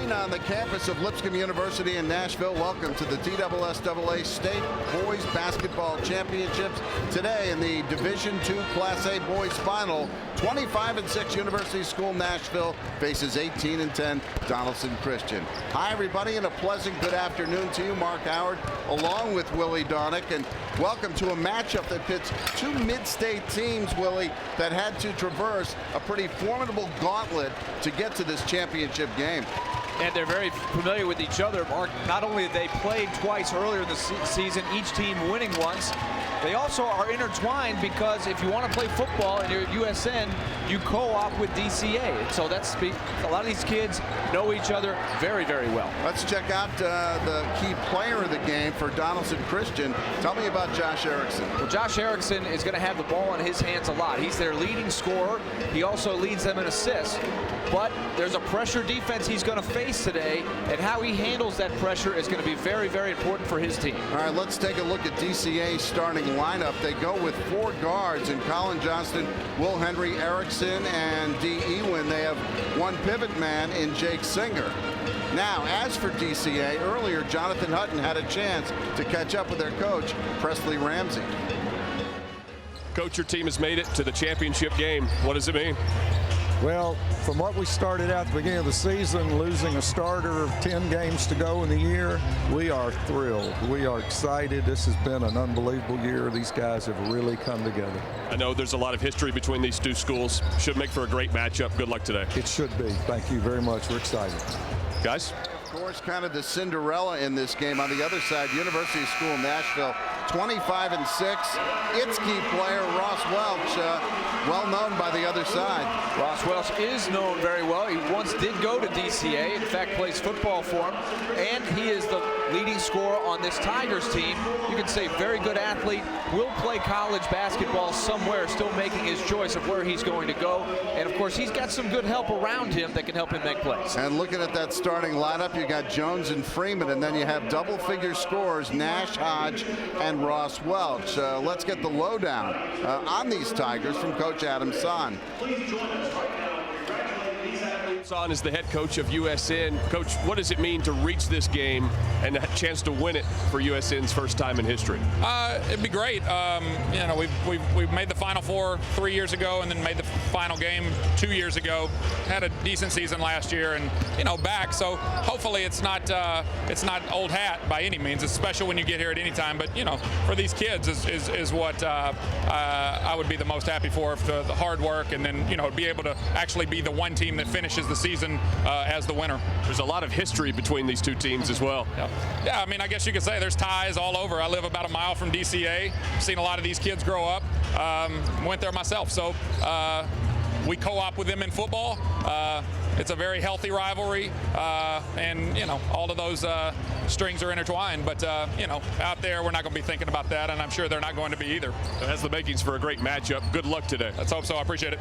morning on the campus of Lipscomb University in Nashville. Welcome to the TSSAA State Boys Basketball Championships. Today in the Division II Class A Boys Final, 25-6 University School Nashville faces 18-10 Donelson Christian. Hi everybody, and a pleasant good afternoon to you. Mark Howard along with Willie Donick, and welcome to a matchup that pits two mid-state teams, Willie, that had to traverse a pretty formidable gauntlet to get to this championship game. And they're very familiar with each other, Mark. Not only have they played twice earlier in the season, each team winning once, they also are intertwined because if you want to play football and you're at USN, you co-op with DCA. And so that's a lot of these kids know each other very, very well. Let's check out the key player of the game for Donelson Christian. Tell me about Josh Erickson. Well, Josh Erickson is going to have the ball in his hands a lot. He's their leading scorer. He also leads them in assists. But there's a pressure defense he's going to face today, and how he handles that pressure is going to be very, very important for his team. All right, let's take a look at DCA's starting lineup. They go with four guards in Colin Johnston, Will Henry, Erickson, and D. Ewin. They have one pivot man in Jake Singer. Now, as for DCA, earlier Jonathan Hutton had a chance to catch up with their coach, Presley Ramsey. Coach, your team has made it to the championship game. What does it mean? Well, from what we started out at the beginning of the season, losing a starter, 10 games to go in the year, we are thrilled. We are excited. This has been an unbelievable year. These guys have really come together. I know there's a lot of history between these two schools. Should make for a great matchup. Good luck today. It should be. Thank you very much. We're excited. Guys? Of course, kind of the Cinderella in this game. On the other side, University School Nashville, 25-6. Its key player, Ross Welch, well known by the other side. Ross Welch is known very well. He once did go to DCA, in fact plays football for him, and he is the leading scorer on this Tigers team. You can say very good athlete, will play college basketball somewhere, still making his choice of where he's going to go. And of course, he's got some good help around him that can help him make plays. And looking at that starting lineup, you got Jones and Freeman, and then you have double-figure scorers, Nash, Hodge, and Ross Welch. Let's get the lowdown on these Tigers from Coach Adam Son. Son is the head coach of USN. Coach, what does it mean to reach this game and a chance to win it for USN's first time in history? It'd be great. You know, we've made the Final Four 3 years ago, and then made the final game 2 years ago. Had a decent season last year, and back. So hopefully it's not old hat by any means. It's special when you get here at any time. But for these kids is what I would be the most happy for the hard work, and then be able to actually be the one team that finishes the season as the winner. There's a lot of history between these two teams as well. Yeah, I mean, I guess you could say there's ties all over. I live about a mile from DCA. Seen a lot of these kids grow up. Went there myself, so we co-op with them in football. It's a very healthy rivalry, and all of those strings are intertwined. But out there, we're not going to be thinking about that, and I'm sure they're not going to be either. It has the makings for a great matchup. Good luck today. Let's hope so. I appreciate it,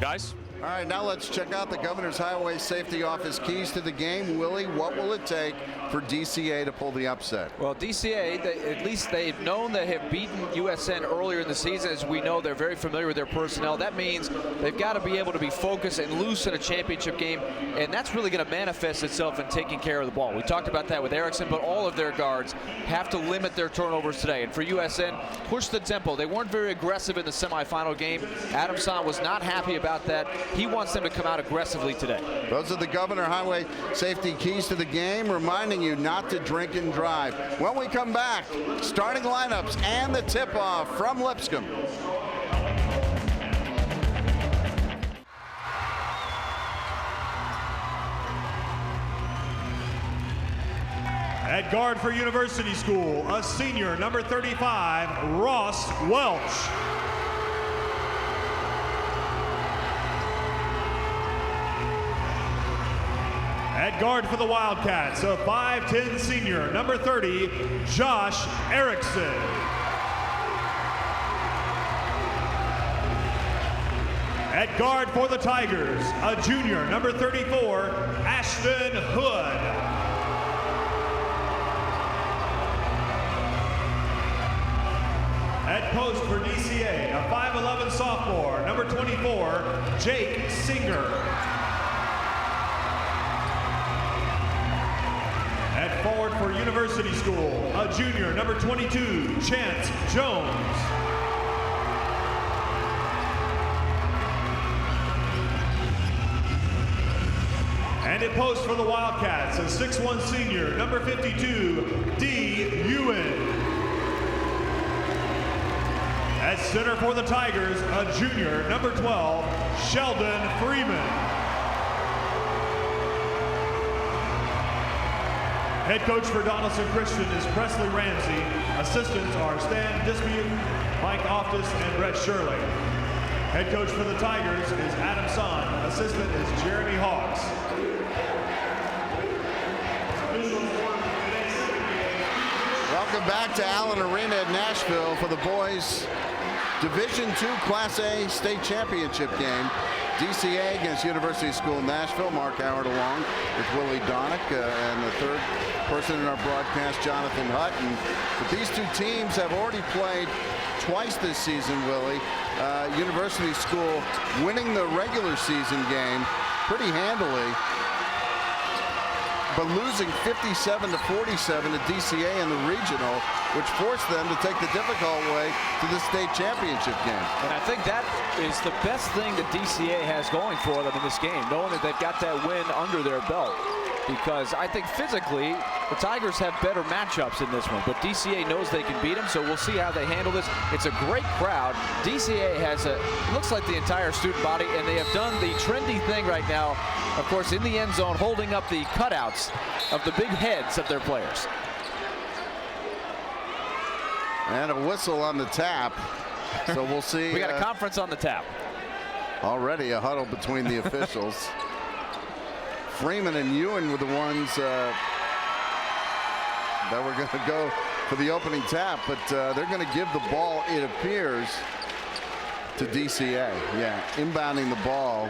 guys. All right, now let's check out the Governor's Highway Safety Office keys to the game. Willie, what will it take for DCA to pull the upset? Well, DCA, at least they've known they have beaten USN earlier in the season. As we know, they're very familiar with their personnel. That means they've got to be able to be focused and loose in a championship game, and that's really going to manifest itself in taking care of the ball. We talked about that with Erickson, but all of their guards have to limit their turnovers today. And for USN, push the tempo. They weren't very aggressive in the semifinal game. Adam Son was not happy about that. He wants them to come out aggressively today. Those are the Governor Highway Safety keys to the game, reminding you not to drink and drive. When we come back, starting lineups and the tip-off from Lipscomb. At guard for University School, a senior, number 35, Ross Welch. At guard for the Wildcats, a 5'10" senior, number 30, Josh Erickson. At guard for the Tigers, a junior, number 34, Ashton Hood. At post for DCA, a 5'11" sophomore, number 24, Jake Singer. for University School, a junior, number 22, Chance Jones. And at post for the Wildcats, a 6'1" senior, number 52, D. Ewan. At center for the Tigers, a junior, number 12, Sheldon Freeman. Head coach for Donelson Christian is Presley Ramsey. Assistants are Stan Dismute, Mike Oftis, and Brett Shirley. Head coach for the Tigers is Adam Son. Assistant is Jeremy Hawks. Welcome back to Allen Arena in Nashville for the boys Division II Class A state championship game. DCA against University School Nashville. Mark Howard along with Willie Donick and the third person in our broadcast, Jonathan Hutton. But these two teams have already played twice this season, Willie. University School winning the regular season game pretty handily, but losing 57-47 to DCA in the regional, which forced them to take the difficult way to the state championship game. And I think that is the best thing that DCA has going for them in this game, knowing that they've got that win under their belt. Because I think physically, the Tigers have better matchups in this one, but DCA knows they can beat them, so we'll see how they handle this. It's a great crowd. DCA has looks like the entire student body, and they have done the trendy thing right now, of course, in the end zone, holding up the cutouts of the big heads of their players. And a whistle on the tap, so we'll see. We got a conference on the tap. Already a huddle between the officials. Freeman and Ewan were the ones that were going to go for the opening tap, but they're going to give the ball, it appears, to DCA. Yeah, inbounding the ball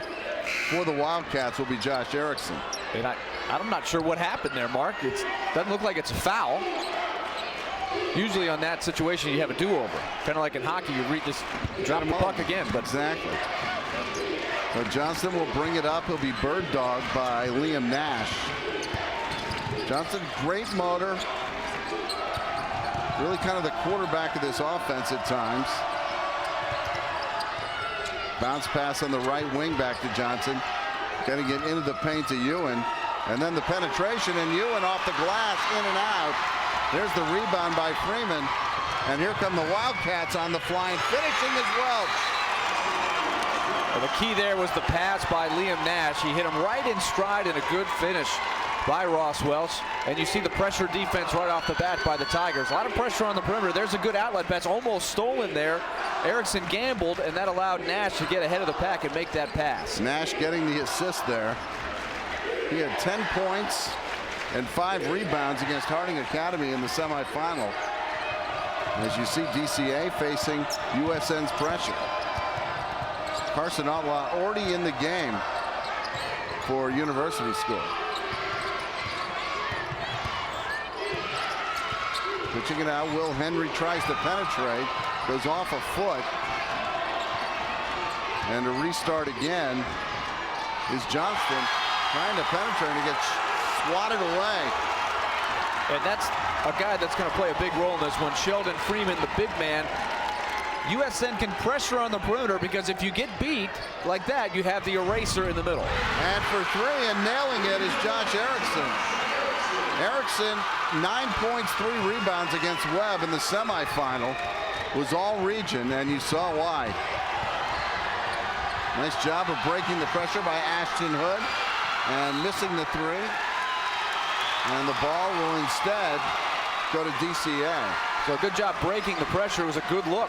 for the Wildcats will be Josh Erickson. And I'm not sure what happened there, Mark. It doesn't look like it's a foul. Usually on that situation, you have a do-over. Kind of like in hockey, you just drop the puck again. But exactly. So Johnston will bring it up. He'll be bird dogged by Liam Nash. Johnston, great motor. Really kind of the quarterback of this offense at times. Bounce pass on the right wing back to Johnson. Getting it into the paint to Ewan. And then the penetration, and Ewan off the glass, in and out. There's the rebound by Freeman. And here come the Wildcats on the fly and finishing as well. Well, the key there was the pass by Liam Nash. He hit him right in stride, and a good finish by Ross Welch. And you see the pressure defense right off the bat by the Tigers. A lot of pressure on the perimeter. There's a good outlet pass, almost stolen there. Erickson gambled, and that allowed Nash to get ahead of the pack and make that pass. Nash getting the assist there. He had 10 points and 5 rebounds against Harding Academy in the semifinal. As you see, DCA facing USN's pressure. Carson Outlaw already in the game for University School. Pitching it out, Will Henry tries to penetrate, goes off a foot. And to restart again is Johnston trying to penetrate, and he gets swatted away. And that's a guy that's going to play a big role in this one. Sheldon Freeman, the big man. USN can pressure on the perimeter, because if you get beat like that, you have the eraser in the middle. And for 3 and nailing it is Josh Erickson. Erickson, 9 points, 3 rebounds against Webb in the semifinal. Was all region, and you saw why. Nice job of breaking the pressure by Ashton Hood and missing the 3. And the ball will instead go to DCA. So a good job breaking the pressure. It was a good look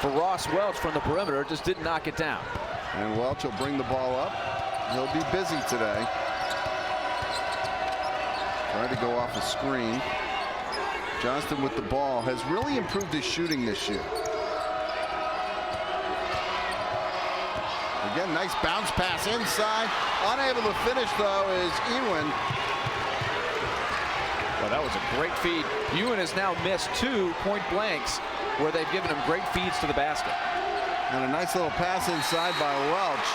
for Ross Welch from the perimeter. Just didn't knock it down. And Welch will bring the ball up. He'll be busy today. Trying to go off a screen. Johnston with the ball has really improved his shooting this year. Again, nice bounce pass inside. Unable to finish, though, is Ewan. Well, that was a great feed. Ewan has now missed 2 point blanks where they've given him great feeds to the basket. And a nice little pass inside by Welch,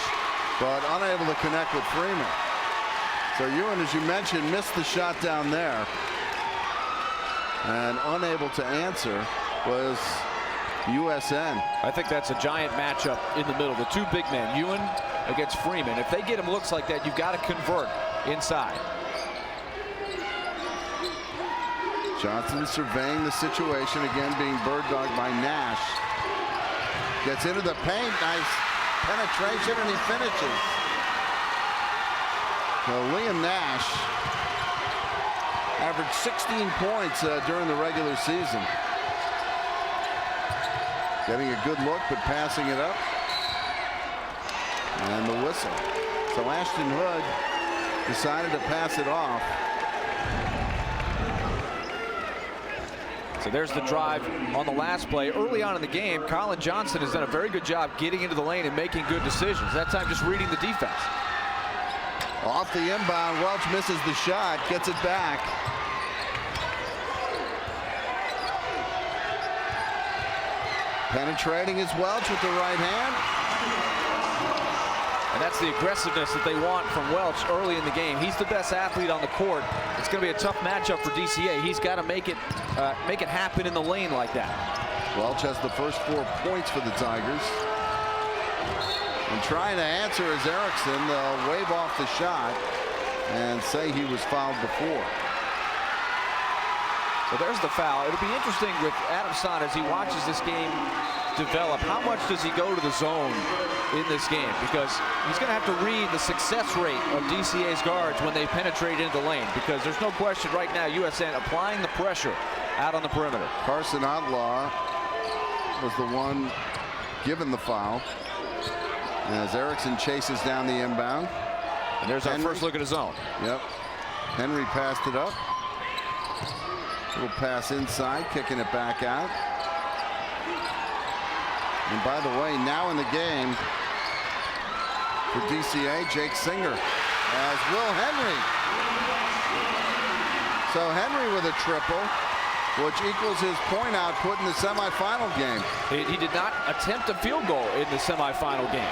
but unable to connect with Freeman. So Ewan, as you mentioned, missed the shot down there. And unable to answer was USN. I think that's a giant matchup in the middle. The two big men, Ewan against Freeman. If they get him looks like that, you've got to convert inside. Johnson surveying the situation, again being bird dogged by Nash. Gets into the paint, nice penetration, and he finishes. So Liam Nash averaged 16 points during the regular season. Getting a good look, but passing it up. And the whistle. So Ashton Hood decided to pass it off. So there's the drive on the last play. Early on in the game, Colin Johnson has done a very good job getting into the lane and making good decisions. That time just reading the defense. Off the inbound, Welch misses the shot, gets it back. Penetrating is Welch with the right hand. And that's the aggressiveness that they want from Welch early in the game. He's the best athlete on the court. It's going to be a tough matchup for DCA. He's got to make it happen in the lane like that. Welch has the first 4 points for the Tigers. And trying to answer is Erickson. They'll wave off the shot and say he was fouled before. So there's the foul. It'll be interesting with Adam Son as he watches this game develop. How much does he go to the zone in this game? Because he's going to have to read the success rate of DCA's guards when they penetrate into the lane, because there's no question right now USN applying the pressure out on the perimeter. Carson Outlaw was the one given the foul as Erickson chases down the inbound. And there's our first look at his zone. Yep. Henry passed it up. Little pass inside, kicking it back out. And by the way, now in the game for DCA, Jake Singer as Will Henry. So Henry with a triple, which equals his point output in the semifinal game. He did not attempt a field goal in the semifinal game.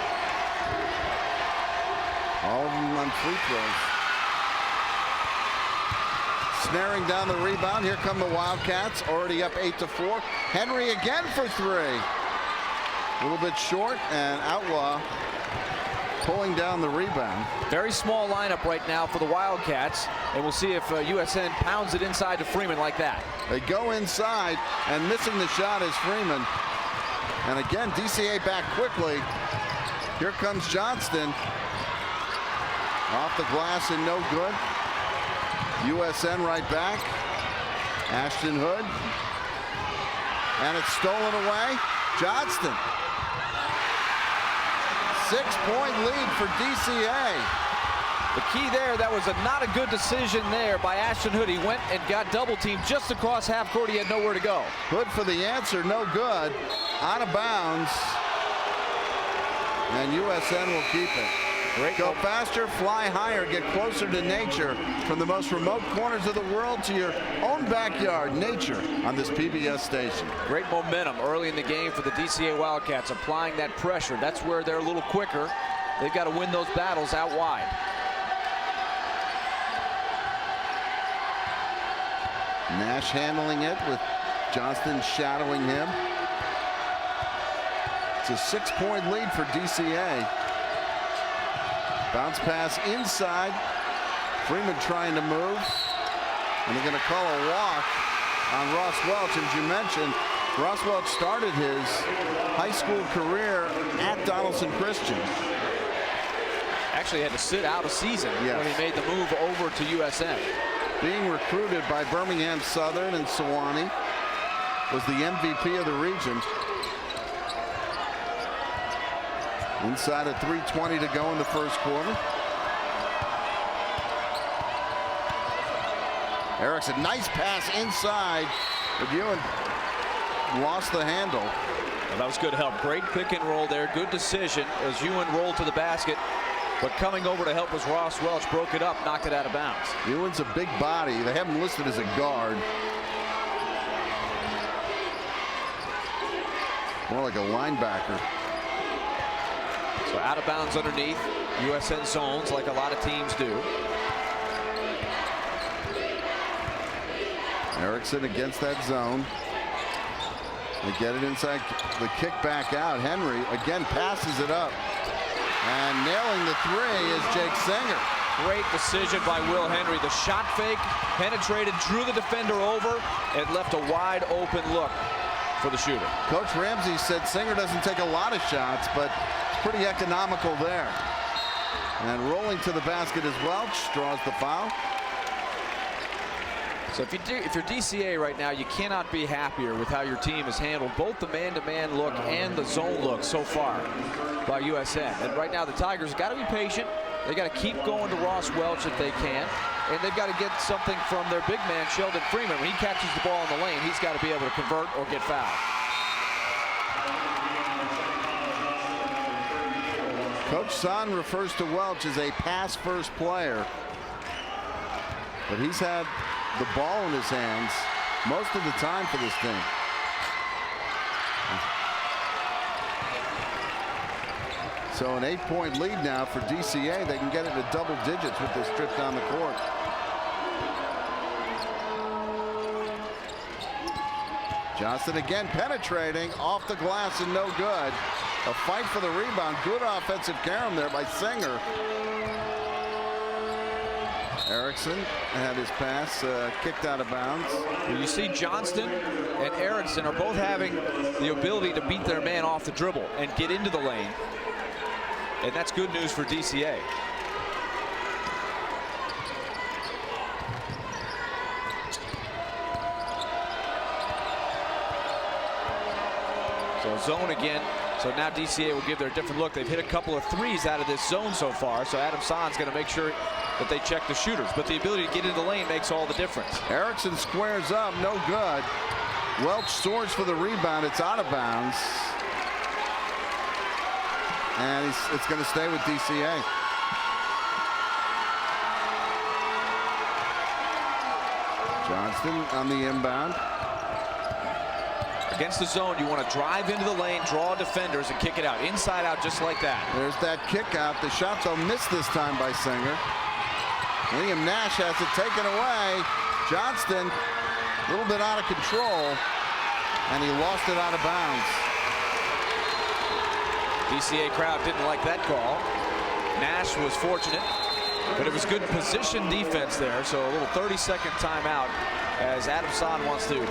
All of them on free throws. Snaring down the rebound. Here come the Wildcats, already up 8-4. Henry again for 3. A little bit short, and Outlaw pulling down the rebound. Very small lineup right now for the Wildcats, and we'll see if USN pounds it inside to Freeman like that. They go inside, and missing the shot is Freeman. And again, DCA back quickly. Here comes Johnston. Off the glass and no good. USN right back. Ashton Hood. And it's stolen away. Johnston. 6-point lead for DCA. The key there, that was not a good decision there by Ashton Hood. He went and got double teamed just across half court. He had nowhere to go. Hood for the answer, no good. Out of bounds. And USN will keep it. Great. Go faster, fly higher, get closer to nature. From the most remote corners of the world to your own backyard, nature on this PBS station. Great momentum early in the game for the DCA Wildcats, applying that pressure. That's where they're a little quicker. They've got to win those battles out wide. Nash handling it with Johnston shadowing him. It's a 6-point lead for DCA. Bounce pass inside. Freeman trying to move. And they're going to call a walk on Ross Welch. As you mentioned, Ross Welch started his high school career at Donelson Christian. Actually had to sit out a season Yes. when he made the move over to USN. Being recruited by Birmingham Southern and Sewanee. Was the MVP of the region. Inside of 3:20 to go in the first quarter. Erickson, nice pass inside. But Ewan lost the handle. Well, that was good help. Great pick and roll there. Good decision as Ewan rolled to the basket. But coming over to help was Ross Welch. Broke it up, knocked it out of bounds. Ewan's a big body. They have him listed as a guard. More like a linebacker. So out of bounds underneath. USN zones like a lot of teams do. Erickson against that zone. They get it inside. The kick back out. Henry again passes it up. And nailing the three is Jake Singer. Great decision by Will Henry. The shot fake penetrated, drew the defender over, and left a wide open look for the shooter. Coach Ramsey said Singer doesn't take a lot of shots, but pretty economical there. And rolling to the basket is Welch, draws the foul. So if you're DCA right now, you cannot be happier with how your team has handled both the man-to-man look and the zone look so far by USN. And right now the Tigers have got to be patient. They got to keep going to Ross Welch if they can. And they've got to get something from their big man, Sheldon Freeman. When he catches the ball in the lane, he's got to be able to convert or get fouled. Coach Son refers to Welch as a pass-first player. But he's had the ball in his hands most of the time for this team. So an 8-point lead now for DCA. They can get it to double digits with this trip down the court. Johnson again penetrating off the glass and no good. A fight for the rebound. Good offensive carom there by Singer. Erickson had his pass kicked out of bounds. Well, you see Johnston and Erickson are both having the ability to beat their man off the dribble and get into the lane. And that's good news for DCA. So zone again. So now DCA will give their different look. They've hit a couple of threes out of this zone so far. So Adam Son's going to make sure that they check the shooters. But the ability to get into the lane makes all the difference. Erickson squares up, no good. Welch soars for the rebound. It's out of bounds. And it's going to stay with DCA. Johnston on the inbound. Against the zone, you want to drive into the lane, draw defenders, and kick it out. Inside out, just like that. There's that kick out. The shot, though, missed this time by Singer. Liam Nash has it taken away. Johnston, a little bit out of control, and he lost it out of bounds. DCA crowd didn't like that call. Nash was fortunate, but it was good position defense there. So a little 30-second timeout as Adam Son wants to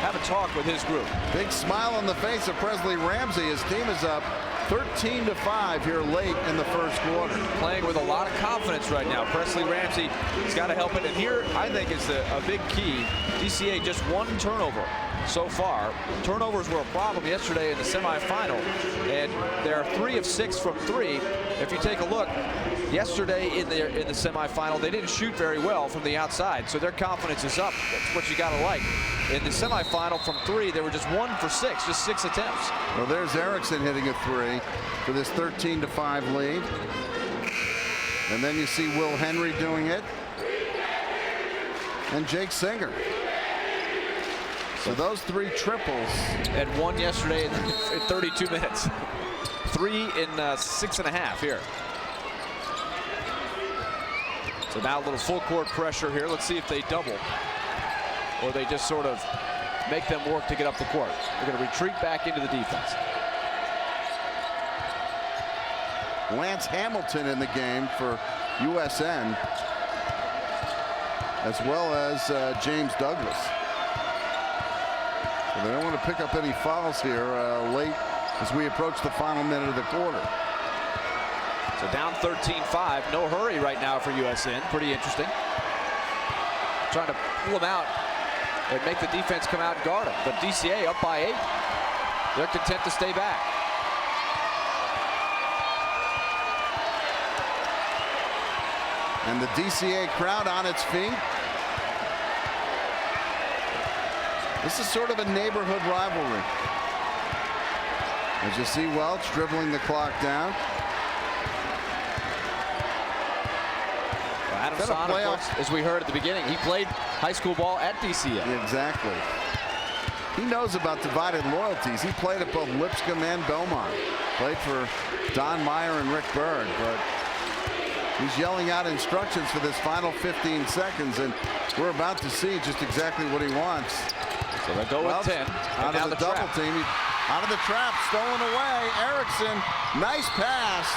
have a talk with his group. Big smile on the face of Presley Ramsey. His team is up 13-5 here late in the first quarter. Playing with a lot of confidence right now. Presley Ramsey has got to help it. And here, I think, is a big key. DCA just one turnover so far. Turnovers were a problem yesterday in the semifinal, and they're 3 of 6 from 3. If you take a look, yesterday in the semifinal, they didn't shoot very well from the outside, so their confidence is up. That's what you got to like. In the semifinal from 3, they were just 1 for 6, just 6 attempts. Well, there's Erickson hitting a 3 for this 13-5 lead. And then you see Will Henry doing it. And Jake Singer. So those 3 triples. And 1 yesterday in 32 minutes. 3 in 6.5 here. So now a little full court pressure here. Let's see if they double, or they just sort of make them work to get up the court. They're going to retreat back into the defense. Lance Hamilton in the game for USN, as well as James Douglas. So they don't want to pick up any fouls here late as we approach the final minute of the quarter. So down 13-5, no hurry right now for USN. Pretty interesting. Trying to pull them out and make the defense come out and guard them. But DCA up by 8. They're content to stay back. And the DCA crowd on its feet. This is sort of a neighborhood rivalry. As you see Welch dribbling the clock down. Adam Son, of course, as we heard at the beginning, he played high school ball at DCA. Exactly. He knows about divided loyalties. He played at both Lipscomb and Belmont. Played for Don Meyer and Rick Berg, but He's yelling out instructions for this final 15 seconds, and we're about to see just exactly what he wants. So they go with 10. Out of the double team. Out of the trap, stolen away. Erickson, nice pass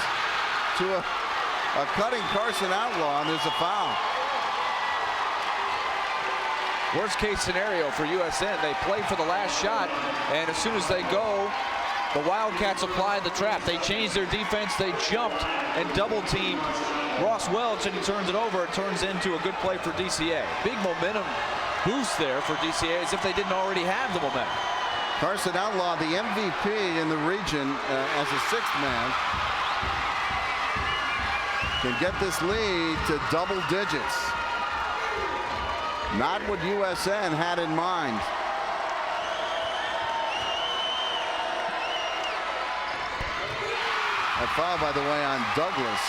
to a cutting Carson Outlaw, and there's a foul. Worst case scenario for USN, they play for the last shot, and as soon as they go, the Wildcats apply the trap. They changed their defense. They jumped and double teamed Ross Welch, and he turns it over. It turns into a good play for DCA. Big momentum boost there for DCA, as if they didn't already have the momentum. Carson Outlaw, the MVP in the region as a sixth man, can get this lead to double digits. Not what USN had in mind. A foul, by the way, on Douglas.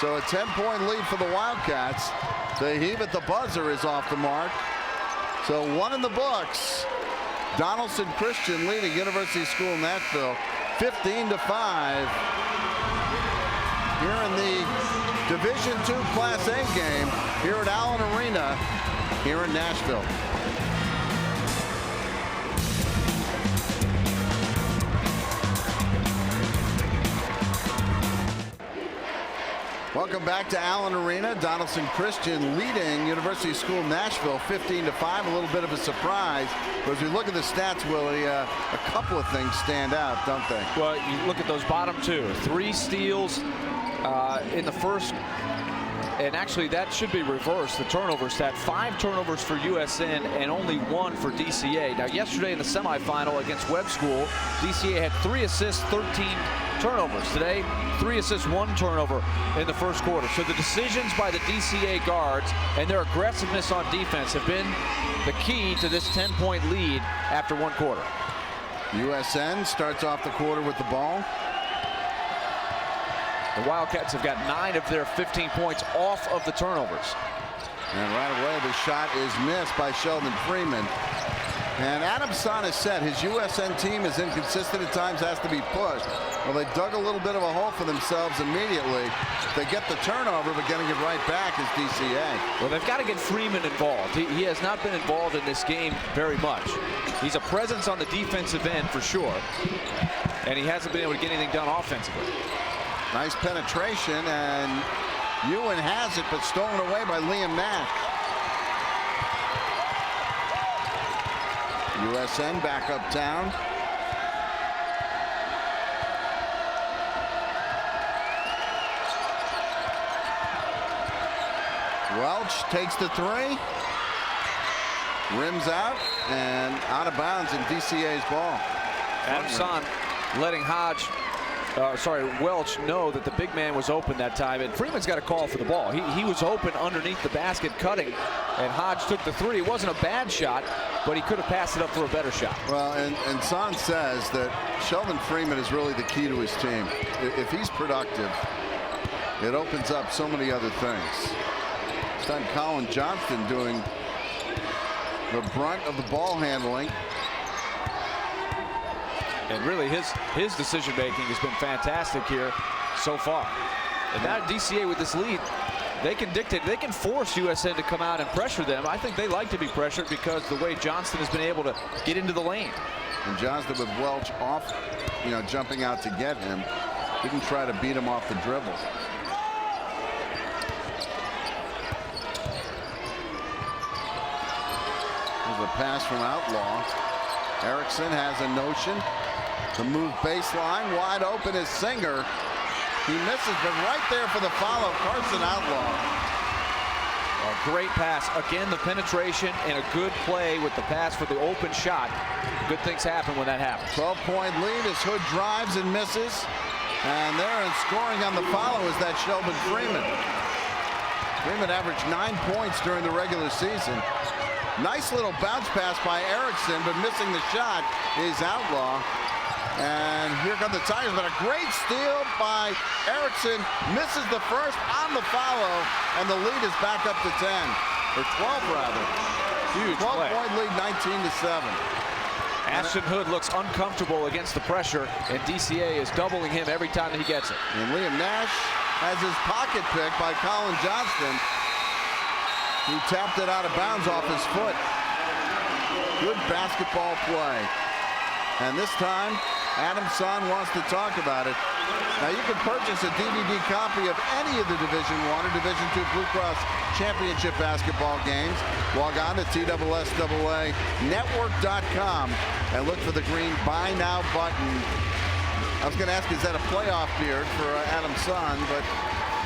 So a 10-point lead for the Wildcats. The heave at the buzzer is off the mark. So one in the books. Donelson Christian leading University School Nashville 15-5 here in the Division II Class A game here at Allen Arena here in Nashville. Welcome back to Allen Arena. Donelson Christian leading University School Nashville 15-5. A little bit of a surprise. But as we look at the stats, Willie, a couple of things stand out, don't they? Well, you look at those bottom two. 3 steals in the first. And actually, that should be reversed, the turnover stat. 5 turnovers for USN and only 1 for DCA. Now, yesterday in the semifinal against Webb School, DCA had 3 assists, 13 turnovers. Today, 3 assists, 1 turnover in the first quarter. So the decisions by the DCA guards and their aggressiveness on defense have been the key to this 10-point lead after 1 quarter. USN starts off the quarter with the ball. The Wildcats have got 9 of their 15 points off of the turnovers. And right away, the shot is missed by Sheldon Freeman. And Adam Son has said his USN team is inconsistent at times, has to be pushed. Well, they dug a little bit of a hole for themselves immediately. They get the turnover, but getting it right back is DCA. Well, they've got to get Freeman involved. He has not been involved in this game very much. He's a presence on the defensive end for sure, and he hasn't been able to get anything done offensively. Nice penetration, and Ewan has it, but stolen away by Liam Nash. USN back uptown. Welch takes the 3. Rims out and out of bounds in DCA's ball. Adam Son letting Welch know that the big man was open that time, and Freeman's got a call for the ball. He was open underneath the basket cutting, and Hodge took the 3. It wasn't a bad shot, but he could have passed it up for a better shot. Well, and Son says that Sheldon Freeman is really the key to his team. If he's productive, it opens up so many other things. This time Colin Johnston doing the brunt of the ball handling. And really his decision making has been fantastic here so far. And now DCA with this lead, they can dictate, they can force USN to come out and pressure them. I think they like to be pressured because the way Johnston has been able to get into the lane. And Johnston with Welch off, jumping out to get him. Didn't try to beat him off the dribble. There's a pass from Outlaw. Erickson has a notion. The move baseline, wide open is Singer. He misses, but right there for the follow, Carson Outlaw. A great pass. Again, the penetration and a good play with the pass for the open shot. Good things happen when that happens. 12-point lead as Hood drives and misses. And there and scoring on the follow is that Sheldon Freeman. Freeman averaged 9 points during the regular season. Nice little bounce pass by Erickson, but missing the shot is Outlaw. And here come the Tigers, but a great steal by Erickson. Misses the first on the follow, and the lead is back up to 10. Or 12, rather. Huge 12-point lead, 19-7. Ashton Hood looks uncomfortable against the pressure, and DCA is doubling him every time he gets it. And Liam Nash has his pocket pick by Colin Johnston, who tapped it out of bounds off his foot. Good basketball play. And this time, Adam Son wants to talk about it. Now, you can purchase a DVD copy of any of the Division I or Division II Blue Cross Championship basketball games. Log on to TSSAA-network.com and look for the green Buy Now button. I was going to ask, is that a playoff beard for Adam Son? But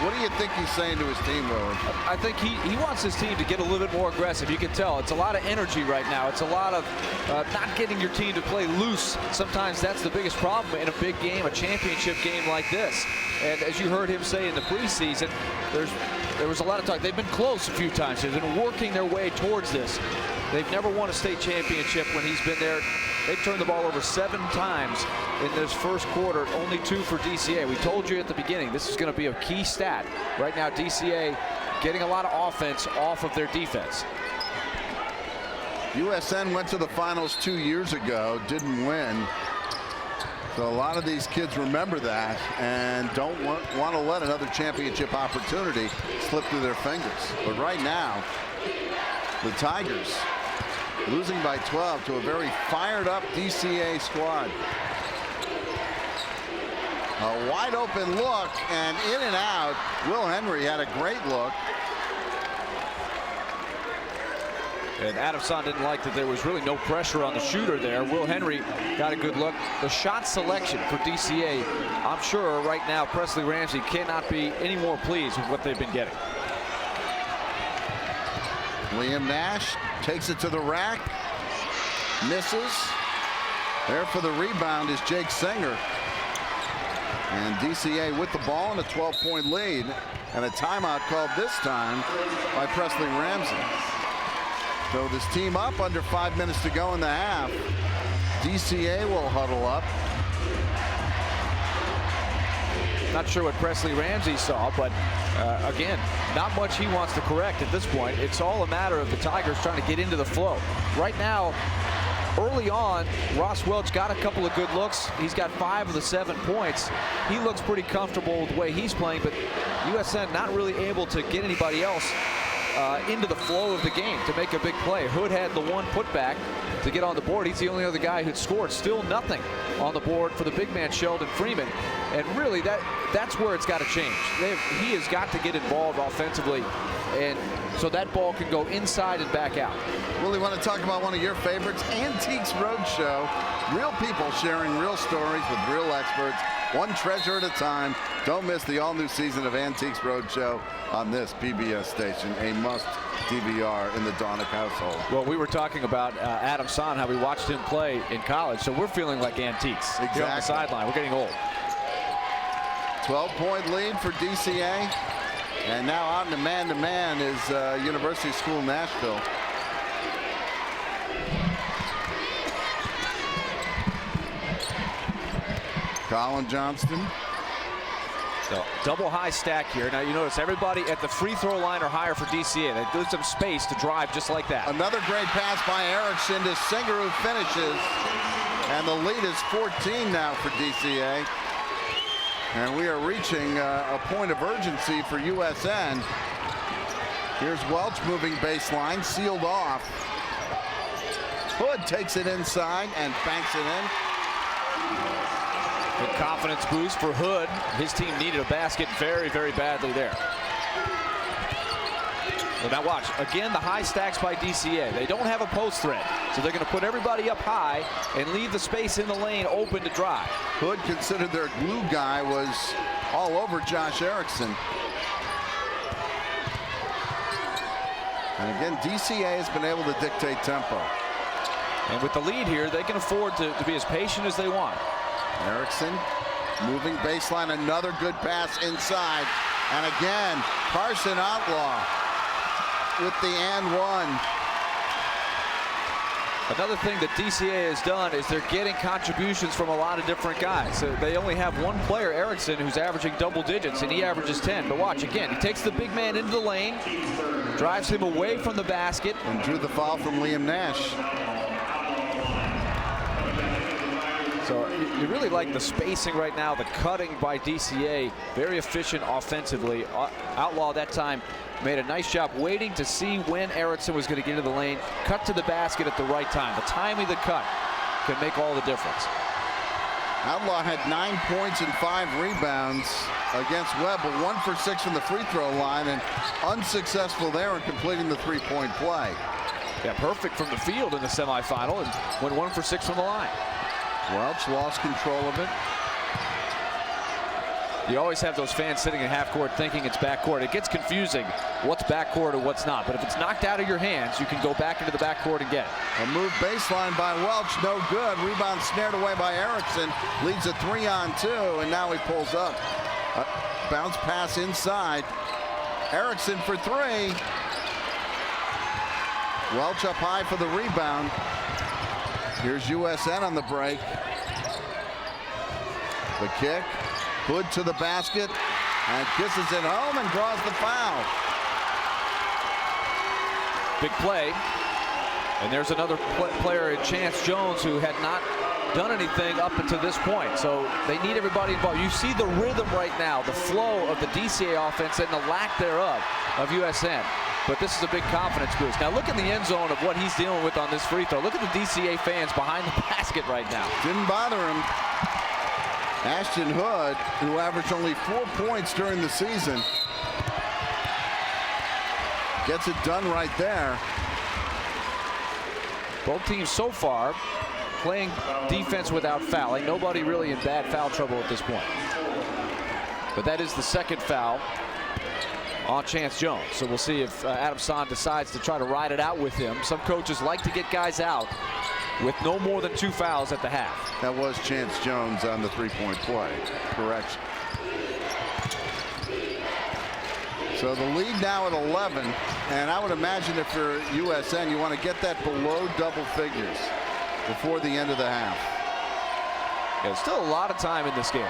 what do you think he's saying to his team, Willard? I think he wants his team to get a little bit more aggressive. You can tell it's a lot of energy right now. It's a lot of not getting your team to play loose. Sometimes that's the biggest problem in a big game, a championship game like this. And as you heard him say in the preseason, there was a lot of talk. They've been close a few times. They've been working their way towards this. They've never won a state championship when he's been there. They've turned the ball over 7 times in this first quarter, only 2 for DCA. We told you at the beginning this is going to be a key stat. Right now, DCA getting a lot of offense off of their defense. USN went to the finals 2 years ago, didn't win. So a lot of these kids remember that and don't want to let another championship opportunity slip through their fingers. But right now, the Tigers losing by 12 to a very fired up DCA squad. A wide open look and in and out. Will Henry had a great look. And Adam Son didn't like that there was really no pressure on the shooter there. Will Henry got a good look. The shot selection for DCA, I'm sure right now Presley Ramsey cannot be any more pleased with what they've been getting. Liam Nash takes it to the rack, misses. There for the rebound is Jake Singer. And DCA with the ball in a 12-point lead, and a timeout called this time by Presley Ramsey. So this team up under 5 minutes to go in the half. DCA will huddle up. Not sure what Presley Ramsey saw, but again, not much he wants to correct at this point. It's all a matter of the Tigers trying to get into the flow. Right now, early on, Ross Welch got a couple of good looks. He's got 5 of the 7 points. He looks pretty comfortable with the way he's playing, but USN not really able to get anybody else into the flow of the game to make a big play. Hood had the 1 putback to get on the board. He's the only other guy who'd scored. Still nothing on the board for the big man Sheldon Freeman. And really, that's where it's got to change. He has got to get involved offensively, and so that ball can go inside and back out. Willie, want to talk about one of your favorites, Antiques Roadshow. Real people sharing real stories with real experts, one treasure at a time. Don't miss the all-new season of Antiques Roadshow on this PBS station, a must DVR in the Donick household. Well, we were talking about Adam Son, how we watched him play in college, so we're feeling like antiques. Exactly. Here on the sideline. We're getting old. 12-point lead for DCA, and now out in the man-to-man is University School Nashville. Colin Johnston. So double high stack here. Now you notice everybody at the free throw line or higher for DCA. That gives them space to drive just like that. Another great pass by Erickson to Singer, who finishes. And the lead is 14 now for DCA. And we are reaching a point of urgency for USN. Here's Welch moving baseline, sealed off. Hood takes it inside and banks it in. Good confidence boost for Hood. His team needed a basket very, very badly there. So now watch, again, the high stacks by DCA. They don't have a post threat, so they're going to put everybody up high and leave the space in the lane open to drive. Hood, considered their glue guy, was all over Josh Erickson. And again, DCA has been able to dictate tempo. And with the lead here, they can afford to be as patient as they want. Erickson moving baseline, another good pass inside. And again, Carson Outlaw with the and one. Another thing that DCA has done is they're getting contributions from a lot of different guys. So they only have one player, Erickson, who's averaging double digits, and he averages 10. But watch, again, he takes the big man into the lane, drives him away from the basket. And drew the foul from Liam Nash. So you really like the spacing right now, the cutting by DCA, very efficient offensively. Outlaw that time made a nice job waiting to see when Erickson was going to get into the lane, cut to the basket at the right time. The timing of the cut can make all the difference. Outlaw had 9 points and 5 rebounds against Webb, but 1 for 6 from the free throw line and unsuccessful there in completing the three-point play. Yeah, perfect from the field in the semifinal and went 1 for 6 from the line. Welch lost control of it. You always have those fans sitting in half court thinking it's backcourt. It gets confusing what's backcourt or what's not. But if it's knocked out of your hands, you can go back into the backcourt and get it. A move baseline by Welch, no good. Rebound snared away by Erickson. Leads a 3-on-2, and now he pulls up. Bounce pass inside. Erickson for 3. Welch up high for the rebound. Here's USN on the break. The kick. Hood to the basket and kisses it home and draws the foul. Big play. And there's another player in Chance Jones who had not done anything up until this point. So they need everybody involved. You see the rhythm right now, the flow of the DCA offense and the lack thereof of USN. But this is a big confidence boost. Now look at the end zone of what he's dealing with on this free throw. Look at the DCA fans behind the basket right now. Didn't bother him. Ashton Hood, who averaged only 4 points during the season, gets it done right there. Both teams so far playing defense without fouling. Nobody really in bad foul trouble at this point. But that is the second foul on Chance Jones. So we'll see if Adam Son decides to try to ride it out with him. Some coaches like to get guys out with no more than 2 fouls at the half. That was Chance Jones on the three-point play. Correction. So the lead now at 11, and I would imagine if you're USN, you want to get that below double figures before the end of the half. Yeah, there's still a lot of time in this game.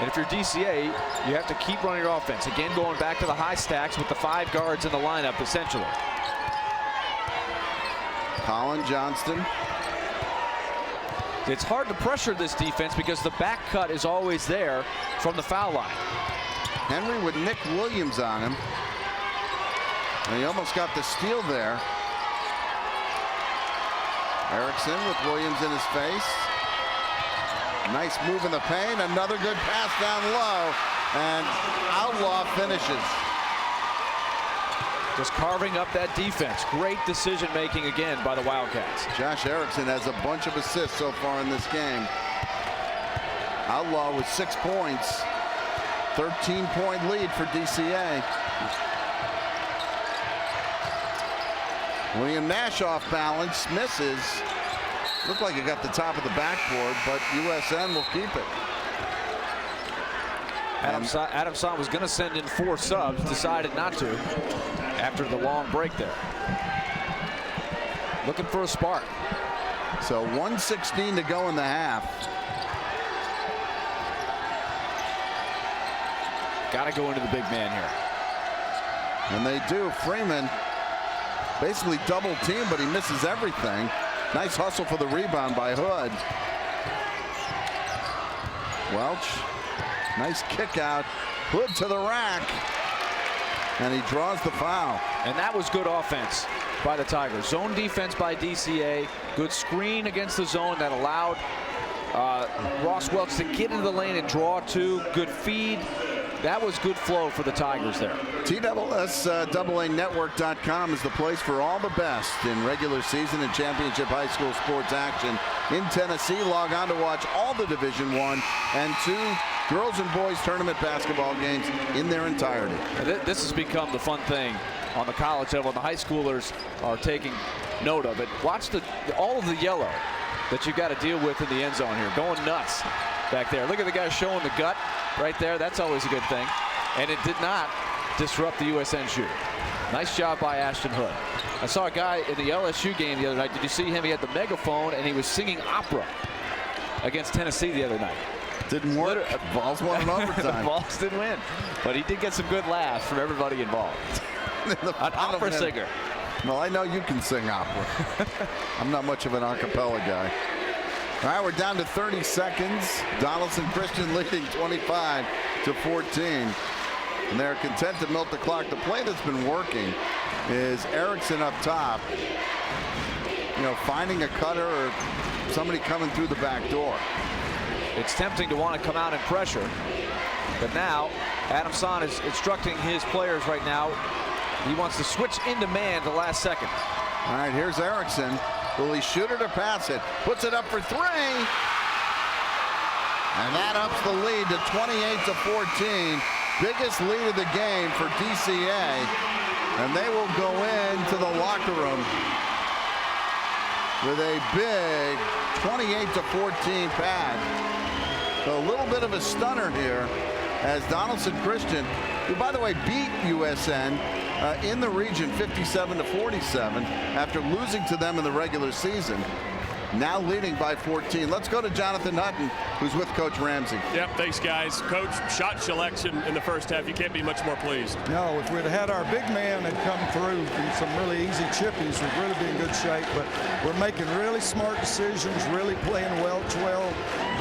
And if you're DCA, you have to keep running your offense. Again, going back to the high stacks with the 5 guards in the lineup, essentially. Colin Johnston. It's hard to pressure this defense because the back cut is always there from the foul line. Henry with Nick Williams on him. And he almost got the steal there. Erickson with Williams in his face. Nice move in the paint. Another good pass down low. And Outlaw finishes. Just carving up that defense. Great decision making again by the Wildcats. Josh Erickson has a bunch of assists so far in this game. Outlaw with 6 points. 13-point lead for DCA. William Nash off balance, misses. Looked like it got the top of the backboard, but USN will keep it. Adam Son was going to send in 4 subs, decided not to after the long break there. Looking for a spark. So 1:16 to go in the half. Got to go into the big man here. And they do. Freeman basically double team, but he misses everything. Nice hustle for the rebound by Hood. Welch, nice kick out. Hood to the rack. And he draws the foul. And that was good offense by the Tigers. Zone defense by DCA. Good screen against the zone that allowed Ross Welch to get into the lane and draw 2. Good feed. That was good flow for the Tigers there. TSSAA is the place for all the best in regular season and championship high school sports action in Tennessee. Log on to watch all the Division I and II girls and boys tournament basketball games in their entirety. This has become the fun thing on the college level. The high schoolers are taking note of it. Watch all of the yellow that you've got to deal with in the end zone here. Going nuts back there. Look at the guy showing the gut right there. That's always a good thing. And it did not disrupt the USN shoot. Nice job by Ashton Hood. I saw a guy in the LSU game the other night. Did you see him? He had the megaphone and he was singing opera against Tennessee the other night. Didn't work. Vols won in overtime. Vols didn't win. But he did get some good laughs from everybody involved. An opera singer. Well, I know you can sing opera. I'm not much of an a cappella guy. All right, we're down to 30 seconds. Donelson Christian leading 25-14. And they're content to milk the clock. The play that's been working is Erickson up top, finding a cutter or somebody coming through the back door. It's tempting to want to come out and pressure, but now Adam Son is instructing his players right now. He wants to switch into man the last second. All right, here's Erickson. Will he shoot it or pass it? Puts it up for three. And that ups the lead to 28-14. Biggest lead of the game for DCA. And they will go into the locker room with a big 28-14 pad. So a little bit of a stunner here as Donelson Christian, who by the way beat USN in the region 57-47 after losing to them in the regular season, now leading by 14. Let's go to Jonathan Hutton, who's with Coach Ramsey. Yep, thanks guys. Coach, shot selection in the first half, you can't be much more pleased. No, if we'd had our big man had come through in some really easy chippies, we'd really be in good shape. But we're making really smart decisions, really playing well.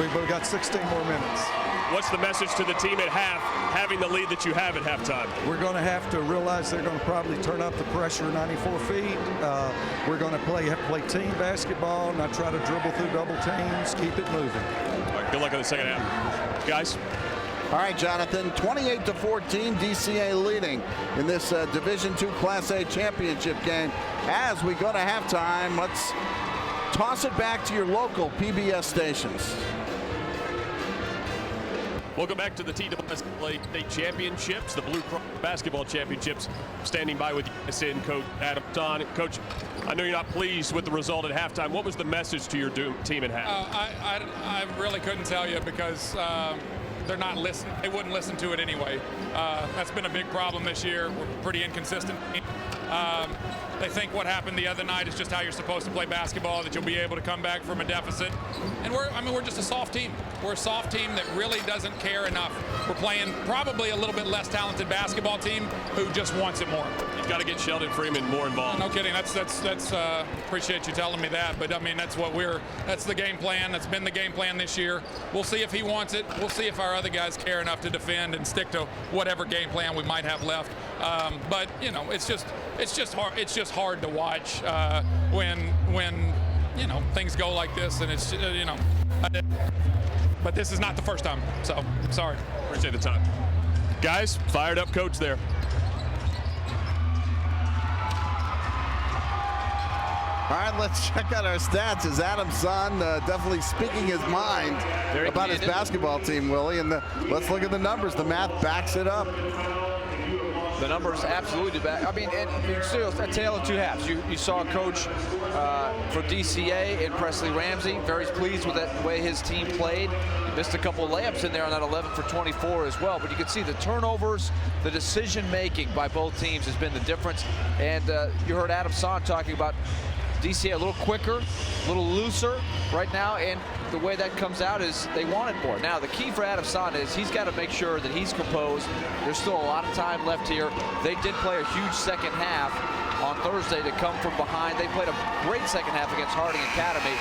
We've got 16 more minutes. What's the message to the team at half, having the lead that you have at halftime? We're going to have to realize they're going to probably turn up the pressure 94 feet. We're going to have to play team basketball, not try to dribble through double teams, keep it moving. All right, good luck in the second half. Guys. All right, Jonathan, 28-14, DCA leading in this Division II Class A championship game. As we go to halftime, let's toss it back to your local PBS stations. Welcome back to the TSSAA State Championships, the Blue Cross Basketball Championships. Standing by with USN coach Adam Son. Coach, I know you're not pleased with the result at halftime. What was the message to your team at half? I really couldn't tell you because they're not listening. They wouldn't listen to it anyway. That's been a big problem this year. We're pretty inconsistent. They think what happened the other night is just how you're supposed to play basketball, that you'll be able to come back from a deficit. And we're just a soft team. We're a soft team that really doesn't care enough. We're playing probably a little bit less talented basketball team who just wants it more. You've got to get Sheldon Freeman more involved. No kidding. That's appreciate you telling me that. But I mean, that's the game plan. That's been the game plan this year. We'll see if he wants it. We'll see if our other guys care enough to defend and stick to whatever game plan we might have left. But it's just hard. It's just hard to watch when things go like this, and it's But this is not the first time, so sorry. Appreciate the time, guys. Fired up coach there. All right, let's check out our stats as Adam Son definitely speaking his mind about his basketball team, Willie. And let's look at the numbers. The math backs it up. The numbers absolutely back. I mean, it's still a tale of two halves. You saw a coach for DCA and Presley Ramsey, very pleased with the way his team played. He missed a couple of layups in there on that 11 for 24 as well. But you can see the turnovers, the decision-making by both teams has been the difference. And you heard Adam Son talking about DCA a little quicker, a little looser right now, and the way that comes out is they want it more. Now, the key for Adam Son is he's got to make sure that he's composed. There's still a lot of time left here. They did play a huge second half on Thursday to come from behind. They played a great second half against Harding Academy.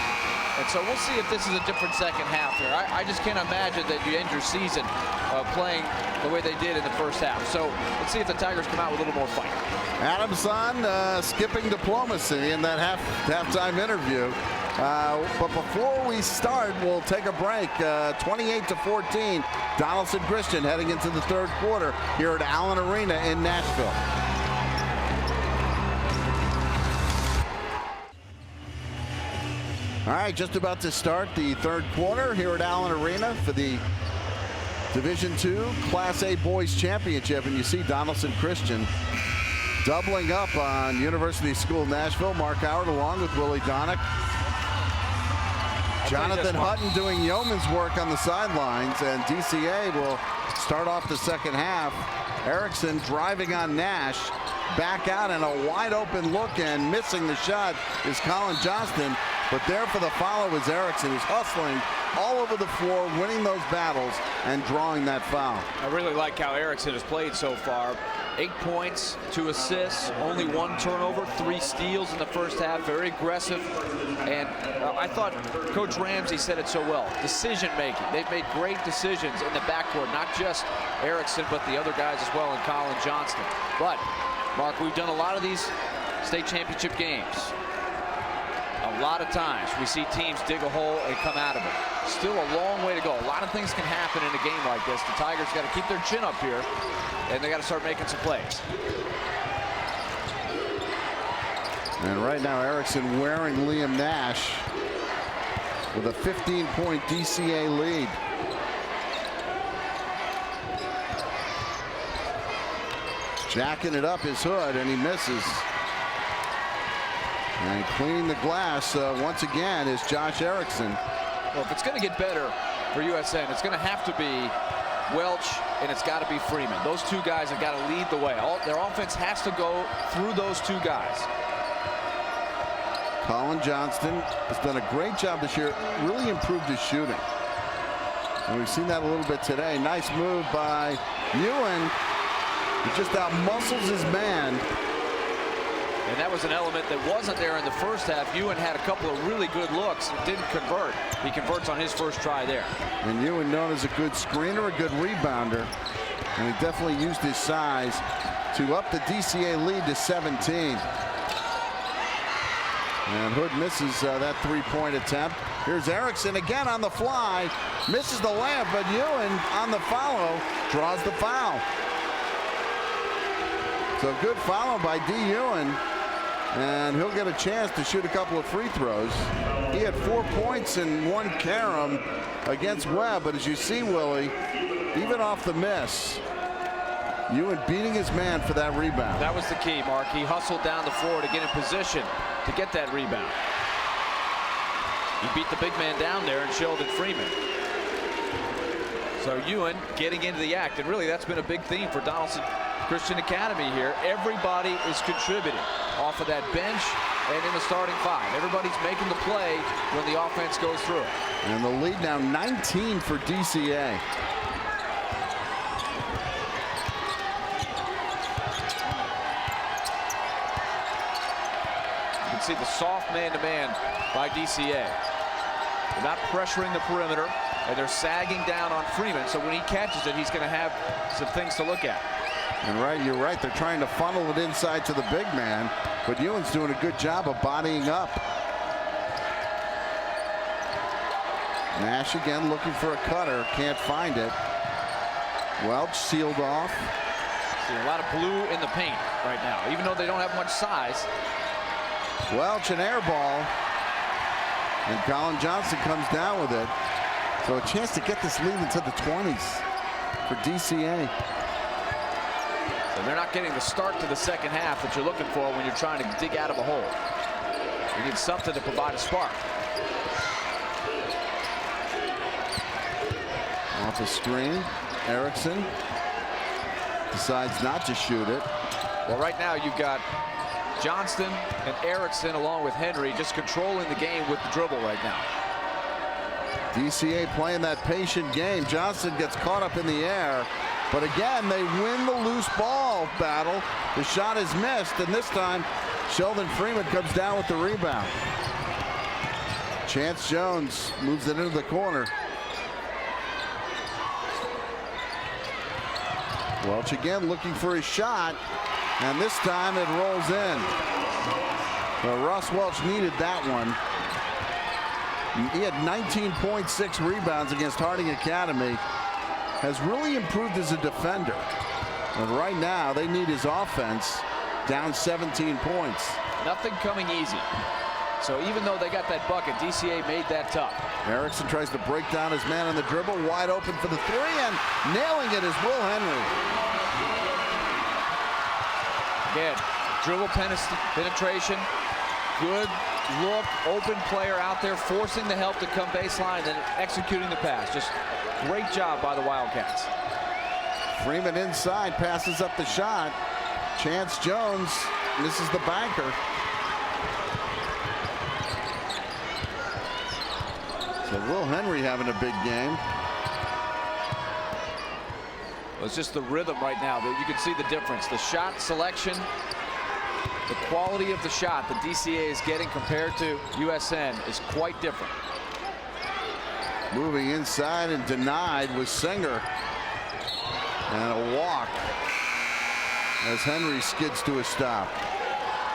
And so we'll see if this is a different second half here. I just can't imagine that you end your season playing the way they did in the first half. So let's see if the Tigers come out with a little more fight. Adam Son skipping diplomacy in that halftime interview. But before we start, we'll take a break. 28-14, Donelson Christian heading into the third quarter here at Allen Arena in Nashville. All right, just about to start the third quarter here at Allen Arena for the Division II Class A Boys Championship. And you see Donelson Christian doubling up on University School Nashville. Mark Howard along with Willie Donick. Jonathan Hutton doing yeoman's work on the sidelines, and DCA will start off the second half. Erickson driving on Nash. Back out and a wide open look, and missing the shot is Colin Johnston. But there for the follow is Erickson, who's hustling all over the floor, winning those battles and drawing that foul. I really like how Erickson has played so far. 8 points, 2 assists, only 1 turnover, 3 steals in the first half, very aggressive. And I thought Coach Ramsey said it so well, decision making. They've made great decisions in the backcourt, not just Erickson, but the other guys as well, and Colin Johnston. But, Mark, we've done a lot of these state championship games. A lot of times we see teams dig a hole and come out of it. Still a long way to go. A lot of things can happen in a game like this. The Tigers got to keep their chin up here, and they got to start making some plays. And right now, Erickson wearing Liam Nash with a 15-point DCA lead. Jacking it up his hood, and he misses. And cleaning the glass once again is Josh Erickson. Well, if it's going to get better for USN, it's going to have to be Welch and it's got to be Freeman. Those two guys have got to lead the way. Their offense has to go through those two guys. Colin Johnston has done a great job this year, really improved his shooting. And we've seen that a little bit today. Nice move by Ewan. He just out-muscles his man. And that was an element that wasn't there in the first half. Ewan had a couple of really good looks and didn't convert. He converts on his first try there. And Ewan known as a good screener, a good rebounder. And he definitely used his size to up the DCA lead to 17. And Hood misses that three-point attempt. Here's Erickson again on the fly. Misses the layup, but Ewan on the follow draws the foul. So good follow by D. Ewan. And he'll get a chance to shoot a couple of free throws. He had 4 points and 1 carom against Webb. But as you see, Willie, even off the miss, Ewan beating his man for that rebound. That was the key, Mark. He hustled down the floor to get in position to get that rebound. He beat the big man down there and Sheldon Freeman. So Ewan getting into the act. And really, that's been a big theme for Donelson Christian Academy here. Everybody is contributing off of that bench and in the starting 5. Everybody's making the play when the offense goes through it. And the lead now 19 for DCA. You can see the soft man-to-man by DCA. They're not pressuring the perimeter, and they're sagging down on Freeman. So when he catches it, he's going to have some things to look at. And right, you're right. They're trying to funnel it inside to the big man, but Ewan's doing a good job of bodying up. Nash again looking for a cutter, can't find it. Welch sealed off. See a lot of blue in the paint right now, even though they don't have much size. Welch an air ball, and Colin Johnston comes down with it. So a chance to get this lead into the 20s for DCA. And they're not getting the start to the second half that you're looking for when you're trying to dig out of a hole. You need something to provide a spark. Off the screen, Erickson decides not to shoot it. Well, right now you've got Johnston and Erickson along with Henry just controlling the game with the dribble right now. DCA playing that patient game. Johnston gets caught up in the air. But again, they win the loose ball battle. The shot is missed, and this time Sheldon Freeman comes down with the rebound. Chance Jones moves it into the corner. Welch again looking for his shot, and this time it rolls in. Well, Ross Welch needed that one. He had 19.6 rebounds against Harding Academy. Has really improved as a defender. And right now, they need his offense down 17 points. Nothing coming easy. So even though they got that bucket, DCA made that tough. Erickson tries to break down his man on the dribble, wide open for the 3, and nailing it is Will Henry. Again, dribble penetration, good look, open player out there, forcing the help to come baseline, then executing the pass. Just great job by the Wildcats. Freeman inside, passes up the shot. Chance Jones misses the banker. So Will Henry having a big game. It's just the rhythm right now. You can see the difference. The shot selection, the quality of the shot that DCA is getting compared to USN is quite different. Moving inside and denied was Singer. And a walk as Henry skids to a stop.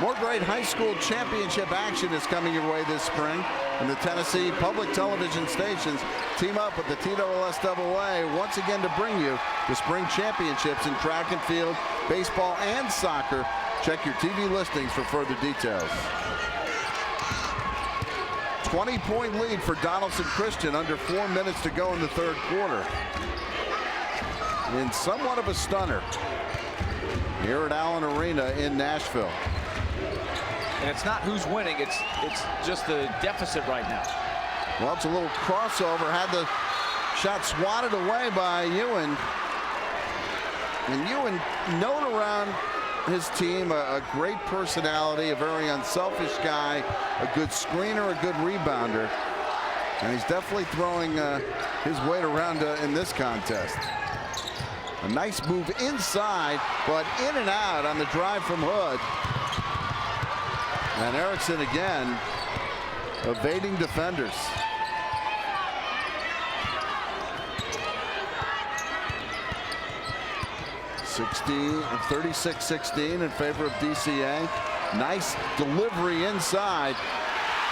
More great high school championship action is coming your way this spring. And the Tennessee public television stations team up with the TSSAA once again to bring you the spring championships in track and field, baseball, and soccer. Check your TV listings for further details. 20-point lead for Donelson Christian, under 4 minutes to go in the third quarter. In somewhat of a stunner here at Allen Arena in Nashville. And it's not who's winning, it's just the deficit right now. Well, it's a little crossover, had the shot swatted away by Ewan. And Ewan, known around his team, a great personality, a very unselfish guy, a good screener, a good rebounder. And he's definitely throwing his weight around in this contest. A nice move inside, but in and out on the drive from Hood. And Erickson again evading defenders. 36-16 in favor of DCA. Nice delivery inside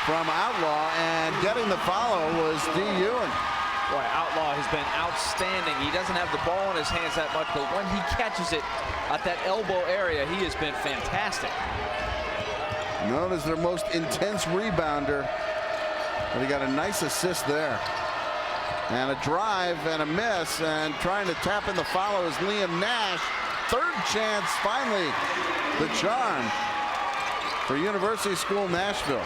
from Outlaw, and getting the follow was D. Ewan. Boy, Outlaw has been outstanding. He doesn't have the ball in his hands that much, but when he catches it at that elbow area, he has been fantastic. Known as their most intense rebounder, but he got a nice assist there. And a drive and a miss, and trying to tap in the follow is Liam Nash. Third chance, finally, the charm for University School Nashville.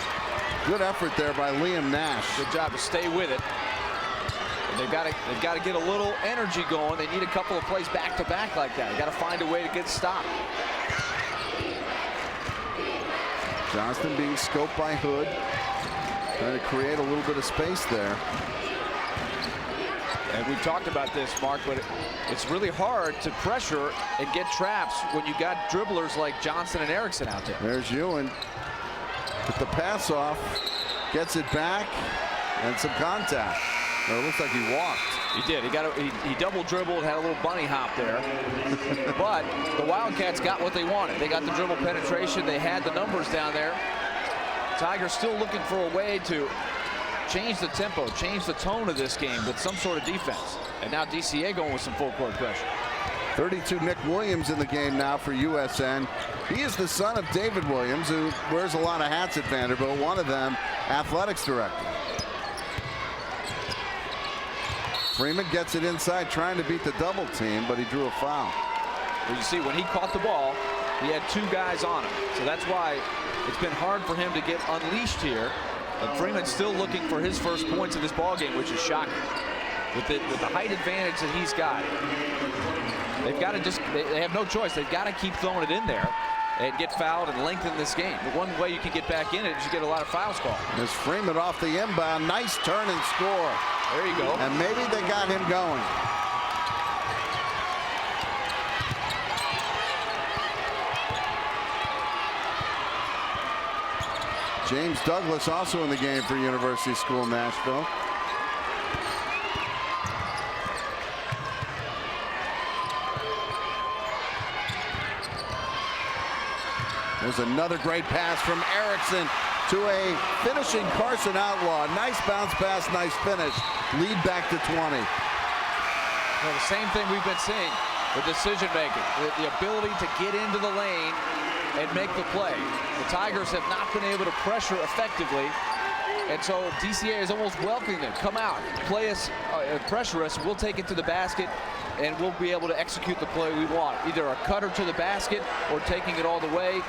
Good effort there by Liam Nash. Good job to stay with it. And they've got to get a little energy going. They need a couple of plays back to back like that. They got to find a way to get stopped. Johnston being scoped by Hood, trying to create a little bit of space there. And we've talked about this, Mark, but it's really hard to pressure and get traps when you got dribblers like Johnson and Erickson out there. There's Ewan with the pass off, gets it back, and some contact. Or it looks like he walked. He did. He double dribbled, had a little bunny hop there. But the Wildcats got what they wanted. They got the dribble penetration. They had the numbers down there. Tigers still looking for a way to change the tempo, change the tone of this game with some sort of defense. And now DCA going with some full court pressure. 32 Nick Williams in the game now for USN. He is the son of David Williams, who wears a lot of hats at Vanderbilt, one of them athletics director. Freeman gets it inside, trying to beat the double team, but he drew a foul. Well, you see, when he caught the ball, he had two guys on him. So that's why it's been hard for him to get unleashed here. And Freeman's still looking for his first points in this ball game, which is shocking. With the height advantage that he's got, they've got to they have no choice. They've got to keep throwing it in there and get fouled and lengthen this game. The one way you can get back in it is you get a lot of fouls called. There's Freeman off the inbound. Nice turn and score. There you go. And maybe they got him going. James Douglas also in the game for University School Nashville. There's another great pass from Erickson to a finishing Carson Outlaw. Nice bounce pass, nice finish. Lead back to 20. Well, the same thing we've been seeing, the decision making, the ability to get into the lane and make the play. The Tigers have not been able to pressure effectively, and so DCA is almost welcoming them. Come out, play us, pressure us, we'll take it to the basket, and we'll be able to execute the play we want. Either a cutter to the basket or taking it all the way,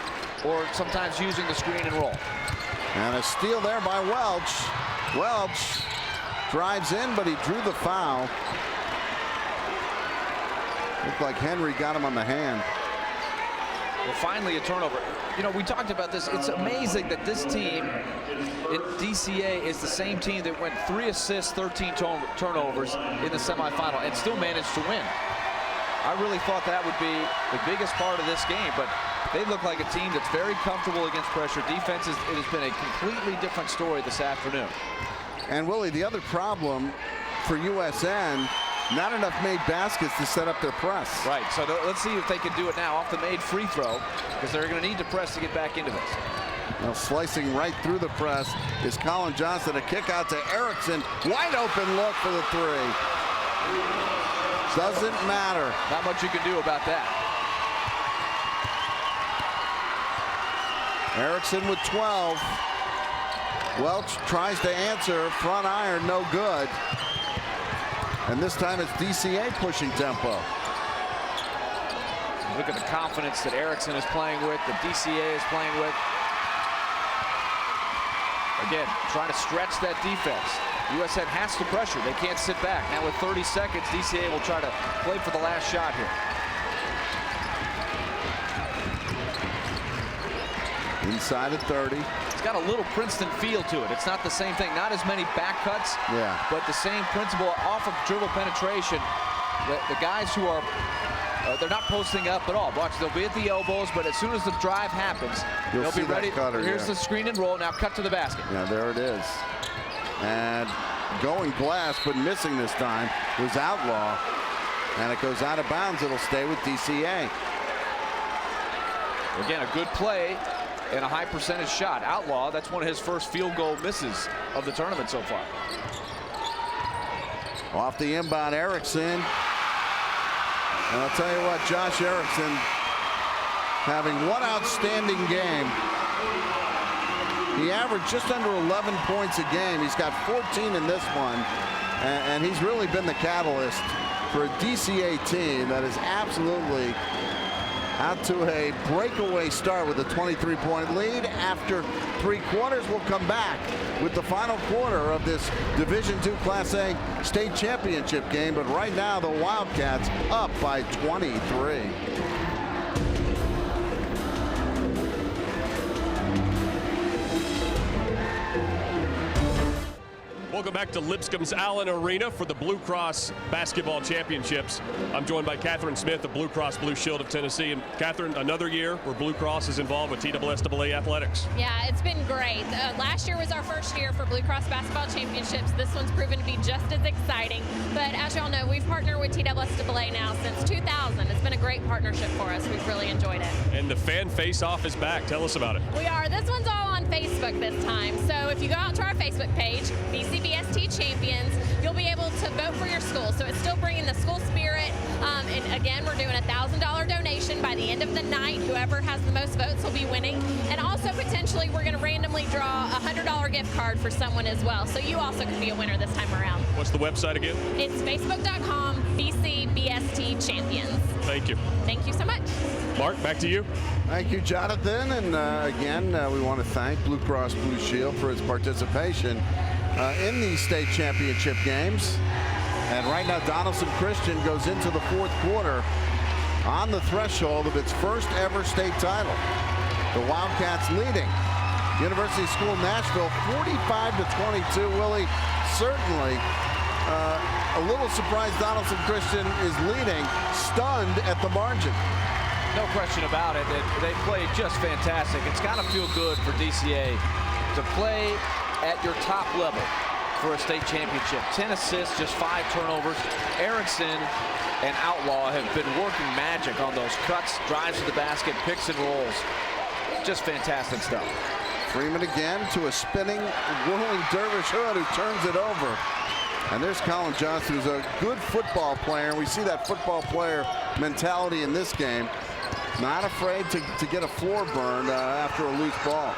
or sometimes using the screen and roll. And a steal there by Welch. Welch drives in, but he drew the foul. Looked like Henry got him on the hand. Well, finally a turnover. You know, we talked about this. It's amazing that this team in DCA is the same team that went 3 assists, 13 turnovers in the semifinal and still managed to win. I really thought that would be the biggest part of this game, but they look like a team that's very comfortable against pressure. Defense, it has been a completely different story this afternoon. And Willie, the other problem for USN, not enough made baskets to set up their press. Right, so let's see if they can do it now off the made free throw, because they're going to need to press to get back into this. Now slicing right through the press is Colin Johnson. A kick out to Erickson. Wide open look for the three. Doesn't matter. Not much you can do about that. Erickson with 12. Welch tries to answer. Front iron, no good. And this time it's DCA pushing tempo. Look at the confidence that Erickson is playing with, that DCA is playing with. Again, trying to stretch that defense. USN has to pressure. They can't sit back. Now with 30 seconds, DCA will try to play for the last shot here. Inside at 30. It's got a little Princeton feel to it. It's not the same thing. Not as many back cuts, but the same principle off of dribble penetration. The guys who are they're not posting up at all. Watch, they'll be at the elbows, but as soon as the drive happens, they'll be ready. Here's the screen and roll. Now cut to the basket. Yeah, there it is. And going glass, but missing this time was Outlaw. And it goes out of bounds. It'll stay with DCA. Again, a good play and a high percentage shot. Outlaw, that's one of his first field goal misses of the tournament so far. Off the inbound, Erickson. And I'll tell you what, Josh Erickson having one outstanding game. He averaged just under 11 points a game. He's got 14 in this one. And he's really been the catalyst for a DCA team that is absolutely out to a breakaway start with a 23-point lead. After 3 quarters, we'll come back with the final quarter of this Division II Class A state championship game. But right now, the Wildcats up by 23. Welcome back to Lipscomb's Allen Arena for the Blue Cross Basketball Championships. I'm joined by Catherine Smith of Blue Cross Blue Shield of Tennessee. And Catherine, another year where Blue Cross is involved with TSSAA athletics. Yeah, it's been great. Last year was our first year for Blue Cross Basketball Championships. This one's proven to be just as exciting. But as y'all know, we've partnered with TSSAA now since 2000. It's been a great partnership for us. We've really enjoyed it. And the fan face-off is back. Tell us about it. We are. This one's all on Facebook this time. So if you go out to our Facebook page, BCBST Champions, you'll be able to vote for your school. So it's still bringing the school spirit. And again, we're doing a $1,000 donation by the end of the night. Whoever has the most votes will be winning. And also potentially we're going to randomly draw a $100 gift card for someone as well. So you also can be a winner this time around. What's the website again? It's facebook.com BCBST Champions. Thank you. Thank you so much. Mark, back to you. Thank you, Jonathan. And again, we want to thank Blue Cross Blue Shield for its participation in these state championship games. And right now, Donelson Christian goes into the 4th quarter on the threshold of its first ever state title. The Wildcats leading University School Nashville 45-22. Willie, certainly a little surprised Donelson Christian is leading, stunned at the margin. No question about it. They played just fantastic. It's got to feel good for DCA to play at your top level for a state championship. 10 assists, just 5 turnovers. Erickson and Outlaw have been working magic on those cuts, drives to the basket, picks and rolls. Just fantastic stuff. Freeman again to a spinning, whirling Dervish Hood who turns it over. And there's Colin Johnson, who's a good football player. We see that football player mentality in this game. Not afraid to get a floor burn after a loose ball.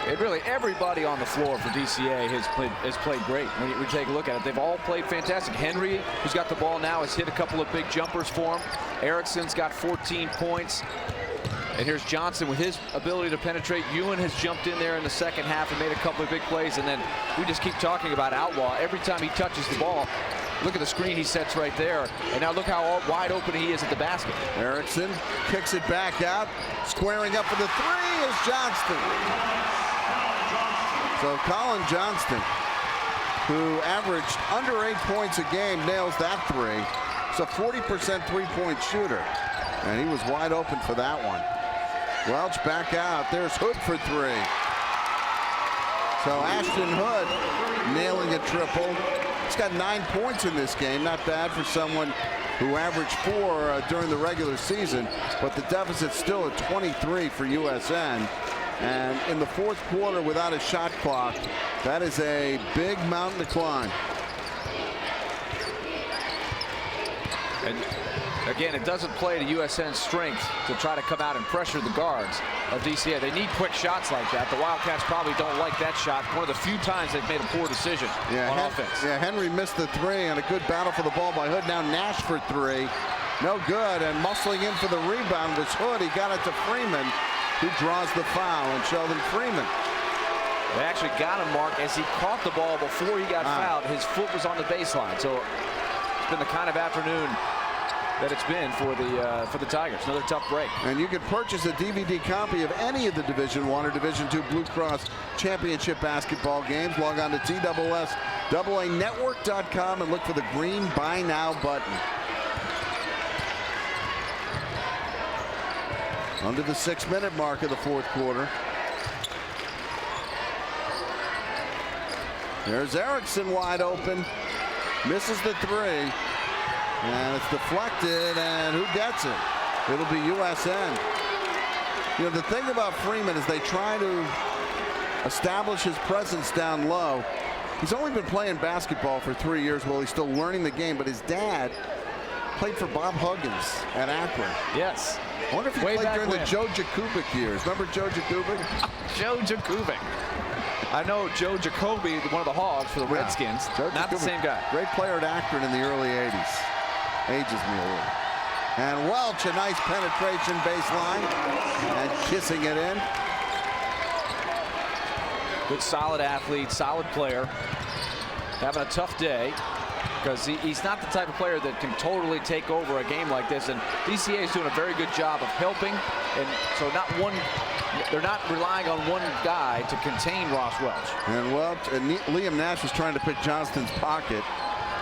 It really, everybody on the floor for DCA has played great. When you take a look at it, they've all played fantastic. Henry, who's got the ball now, has hit a couple of big jumpers for him. Erickson's got 14 points. And here's Johnson with his ability to penetrate. Ewan has jumped in there in the second half and made a couple of big plays. And then we just keep talking about Outlaw. Every time he touches the ball, look at the screen he sets right there. And now look how wide open he is at the basket. Erickson kicks it back out. Squaring up for the 3 is Johnston. So Colin Johnston, who averaged under 8 points a game, nails that 3. He's a 40% three-point shooter, and he was wide open for that one. Welch back out. There's Hood for three. So Ashton Hood nailing a triple. He's got 9 points in this game. Not bad for someone who averaged 4 during the regular season, but the deficit's still at 23 for USN. And in the fourth quarter, without a shot clock, that is a big mountain to climb. And again, it doesn't play to USN's strength to try to come out and pressure the guards of DCA. They need quick shots like that. The Wildcats probably don't like that shot. One of the few times they've made a poor decision on offense. Yeah, Henry missed the three, and a good battle for the ball by Hood. Now Nash for three. No good, and muscling in for the rebound was Hood. He got it to Freeman, who draws the foul, and Sheldon Freeman. They actually got him, Mark, as he caught the ball before he got fouled. His foot was on the baseline. So it's been the kind of afternoon that it's been for the Tigers. Another tough break. And you can purchase a DVD copy of any of the Division I or Division II Blue Cross Championship basketball games. Log on to TSSAA-network.com and look for the green Buy Now button. Under the 6-minute mark of the fourth quarter. There's Erickson wide open. Misses the three. And it's deflected, and who gets it? It'll be USN. You know, the thing about Freeman is they try to establish his presence down low. He's only been playing basketball for 3 years while he's still learning the game, but his dad played for Bob Huggins at Akron. Yes. I wonder if he played during the Joe Jakubik years. Remember Joe Jakubik? Joe Jakubik. I know Joe Jacoby, one of the Hogs for the Redskins. Not the same guy. Great player at Akron in the early 80s. Ages me a little. And Welch, a nice penetration baseline and kissing it in. Good solid athlete, solid player. Having a tough day because he's not the type of player that can totally take over a game like this. And DCA is doing a very good job of helping. And so they're not relying on one guy to contain Ross Welch. And Welch and Liam Nash was trying to pick Johnston's pocket.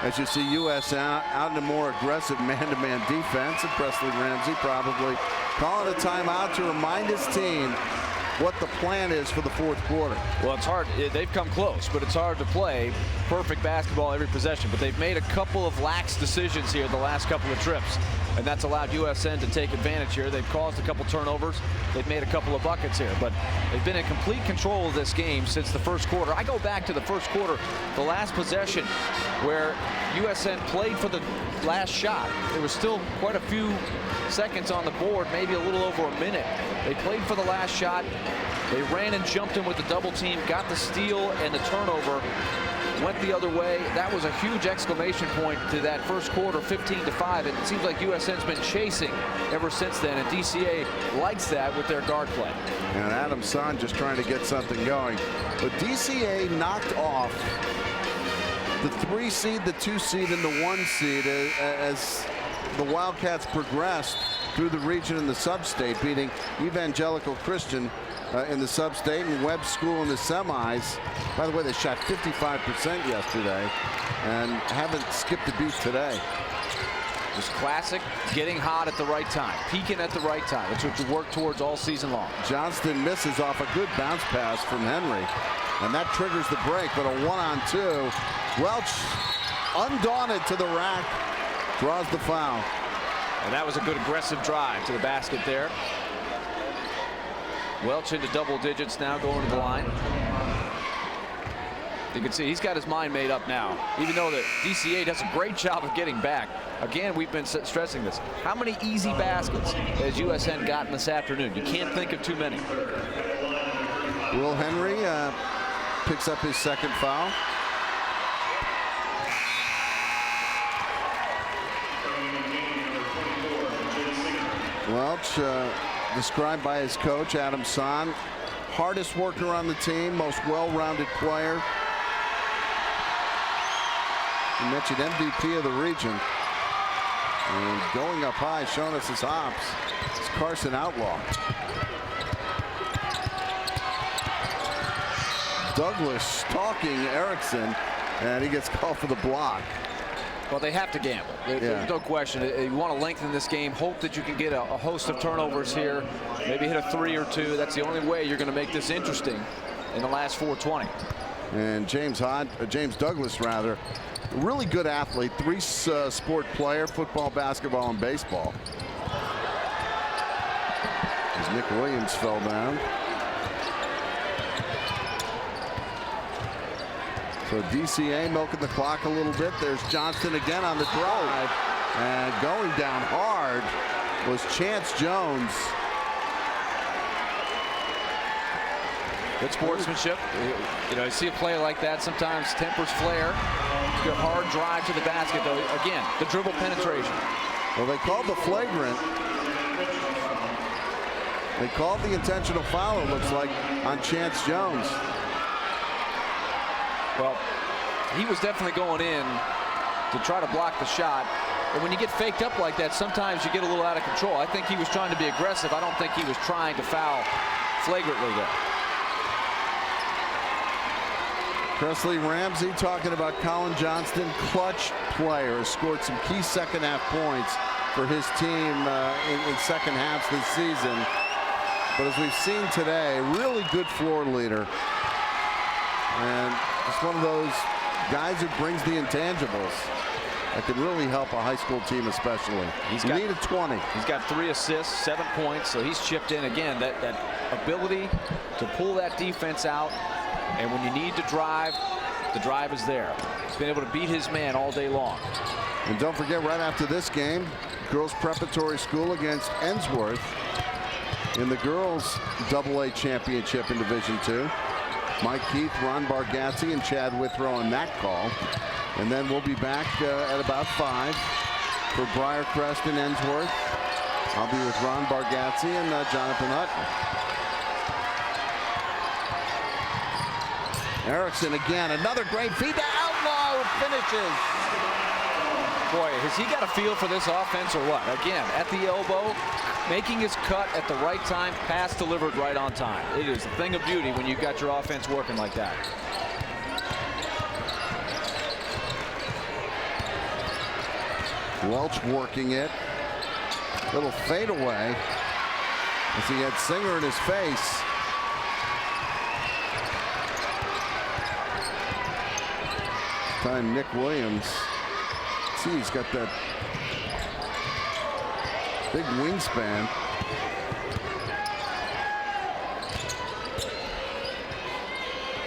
As you see US out in a more aggressive man-to-man defense, and Presley Ramsey probably calling a timeout to remind his team what the plan is for the fourth quarter. Well, it's hard. They've come close, but it's hard to play perfect basketball every possession. But they've made a couple of lax decisions here the last couple of trips, and that's allowed USN to take advantage here. They've caused a couple turnovers. They've made a couple of buckets here, but they've been in complete control of this game since the first quarter. I go back to the first quarter, the last possession where USN played for the last shot. There was still quite a few seconds on the board, maybe a little over a minute. They played for the last shot. They ran and jumped him with the double team, got the steal and the turnover, went the other way. That was a huge exclamation point to that first quarter, 15-5. It seems like USN's been chasing ever since then, and DCA likes that with their guard play. And Adam Son just trying to get something going. But DCA knocked off the 3 seed, the 2 seed, and the 1 seed as the Wildcats progressed through the region in the sub-state, beating Evangelical Christian in the sub-state and Webb School in the semis. By the way, they shot 55% yesterday and haven't skipped a beat today. Just classic, getting hot at the right time, peaking at the right time. That's what you work towards all season long. Johnston misses off a good bounce pass from Henry, and that triggers the break, but a 1-on-2. Welch, undaunted to the rack, draws the foul. And that was a good aggressive drive to the basket there. Welch into double digits now, going to the line. You can see he's got his mind made up now, even though the DCA does a great job of getting back. Again, we've been stressing this. How many easy baskets has USN gotten this afternoon? You can't think of too many. Will Henry picks up his second foul. Welch, described by his coach, Adam Son, hardest worker on the team, most well-rounded player. You mentioned MVP of the region. And going up high, showing us his hops, it's Carson Outlaw. Douglas stalking Erickson, and he gets called for the block. Well, they have to gamble. There's no question. You want to lengthen this game, hope that you can get a host of turnovers here, maybe hit a 3 or 2. That's the only way you're going to make this interesting in the last 4:20. And James Douglas, rather, really good athlete, 3-sport player, football, basketball, and baseball. As Nick Williams fell down. So DCA milking the clock a little bit. There's Johnston again on the drive. And going down hard was Chance Jones. Good sportsmanship. You know, you see a play like that, sometimes tempers flare. Good hard drive to the basket, though. Again, the dribble penetration. Well, they called the flagrant. They called the intentional foul, it looks like, on Chance Jones. Well, he was definitely going in to try to block the shot. And when you get faked up like that, sometimes you get a little out of control. I think he was trying to be aggressive. I don't think he was trying to foul flagrantly there. Presley Ramsey talking about Colin Johnston, clutch player, has scored some key second-half points for his team in second halves this season. But as we've seen today, really good floor leader. And just one of those guys who brings the intangibles that can really help a high school team especially. He needed 20. He's got 3 assists, 7 points, so he's chipped in again. That ability to pull that defense out, and when you need to drive, the drive is there. He's been able to beat his man all day long. And don't forget, right after this game, girls preparatory school against Ensworth in the girls AA championship in Division II. Mike Keith, Ron Bargatze, and Chad Withrow on that call. And then we'll be back at about 5 for Briarcrest and Ensworth. I'll be with Ron Bargatze and Jonathan Hutton. Erickson again, another great feed to Outlaw, who finishes. Boy, has he got a feel for this offense or what? Again, at the elbow, making his cut at the right time, pass delivered right on time. It is a thing of beauty when you've got your offense working like that. Welch working it. Little fadeaway as he had Singer in his face. Time Nick Williams. See, he's got that big wingspan.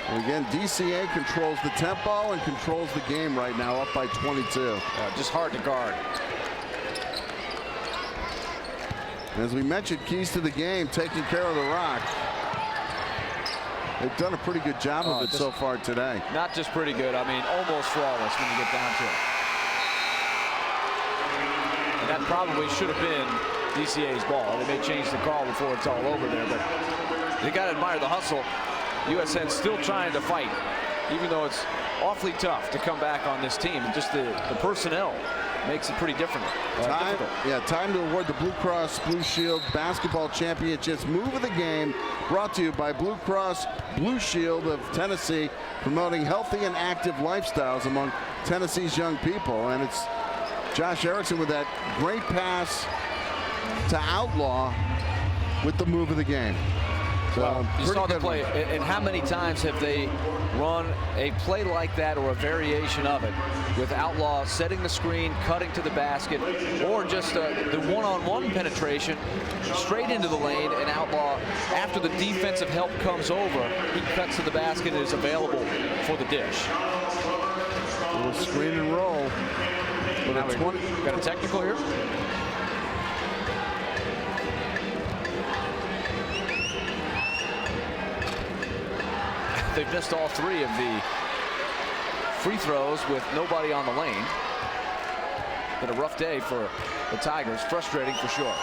And again, DCA controls the tempo and controls the game right now, up by 22. Just hard to guard. And as we mentioned, keys to the game, taking care of the rock. They've done a pretty good job of it so far today. Not just pretty good, I mean almost flawless when you get down to it. And that probably should have been DCA's ball. They may change the call before it's all over there, but you got to admire the hustle. USN still trying to fight, even though it's awfully tough to come back on this team. And just the personnel makes it pretty different. Time to award the Blue Cross Blue Shield Basketball Championships Move of the Game, brought to you by Blue Cross Blue Shield of Tennessee, promoting healthy and active lifestyles among Tennessee's young people. And it's Josh Erickson with that great pass to Outlaw with the move of the game. Well, you saw the play, and how many times have they run a play like that or a variation of it with Outlaw setting the screen, cutting to the basket, or just the one-on-one penetration straight into the lane, and Outlaw, after the defensive help comes over, he cuts to the basket and is available for the dish. A little screen and roll. Got a technical here? They've missed all 3 of the free throws with nobody on the lane. Been a rough day for the Tigers. Frustrating for sure.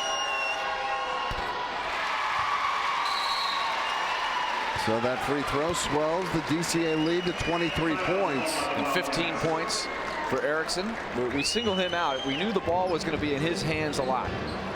So that free throw swells the DCA lead to 23 points. And 15 points for Erickson. We singled him out. We knew the ball was going to be in his hands a lot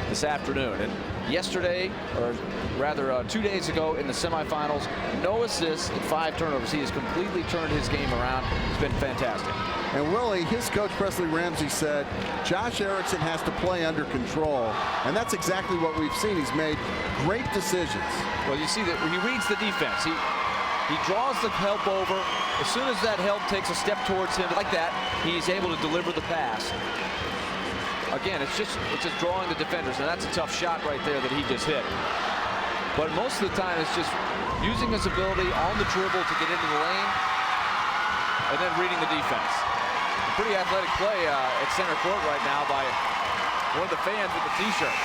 this afternoon. And yesterday, or rather 2 days ago in the semifinals, no assists and 5 turnovers. He has completely turned his game around. It's been fantastic. And Willie, his coach Presley Ramsey said Josh Erickson has to play under control, and that's exactly what we've seen. He's made great decisions. Well, you see that he reads the defense. He draws the help over. As soon as that help takes a step towards him like that, he's able to deliver the pass. Again, it's just drawing the defenders, and that's a tough shot right there that he just hit. But most of the time, it's just using his ability on the dribble to get into the lane and then reading the defense. A pretty athletic play at center court right now by one of the fans with the T-shirts.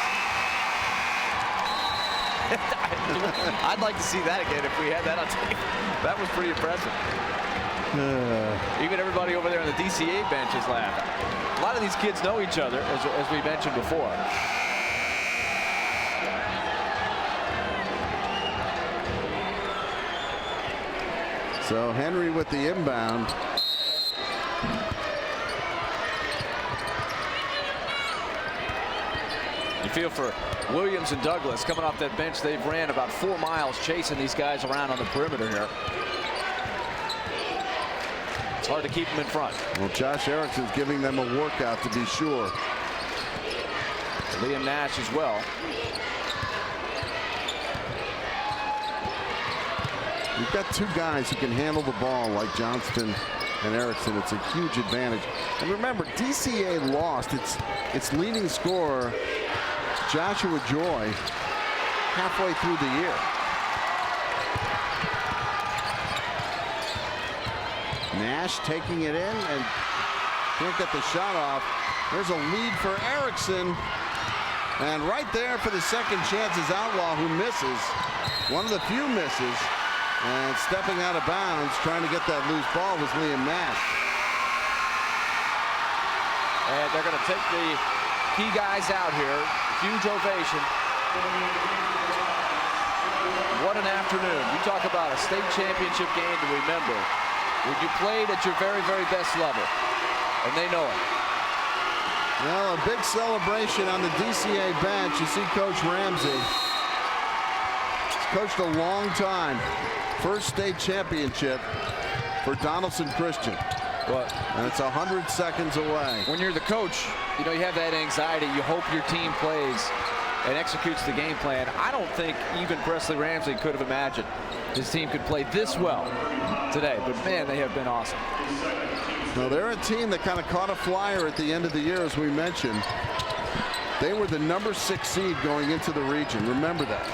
I'd like to see that again if we had that on tape. That was pretty impressive. Even everybody over there on the DCA bench is laughing. A lot of these kids know each other, as we mentioned before. So Henry with the inbound. You feel for Williams and Douglas coming off that bench. They've ran about 4 miles chasing these guys around on the perimeter here. It's hard to keep them in front. Well, Josh Erickson's giving them a workout, to be sure. Liam Nash as well. You've got two guys who can handle the ball like Johnston and Erickson. It's a huge advantage. And remember, DCA lost its leading scorer, Joshua Joy, halfway through the year. Nash taking it in and can't get the shot off. There's a lead for Erickson. And right there for the second chance is Outlaw, who misses. One of the few misses. And stepping out of bounds, trying to get that loose ball, was Liam Nash. And they're going to take the key guys out here. Huge ovation. What an afternoon. You talk about a state championship game to remember when you played at your very, very best level. And they know it. Well, a big celebration on the DCA bench. You see Coach Ramsey. He's coached a long time. First state championship for Donelson Christian. And it's 100 seconds away. When you're the coach, you know, you have that anxiety. You hope your team plays and executes the game plan. I don't think even Presley Ramsey could have imagined his team could play this well today. But, man, they have been awesome. Well, they're a team that kind of caught a flyer at the end of the year, as we mentioned. They were the #6 seed going into the region. Remember that.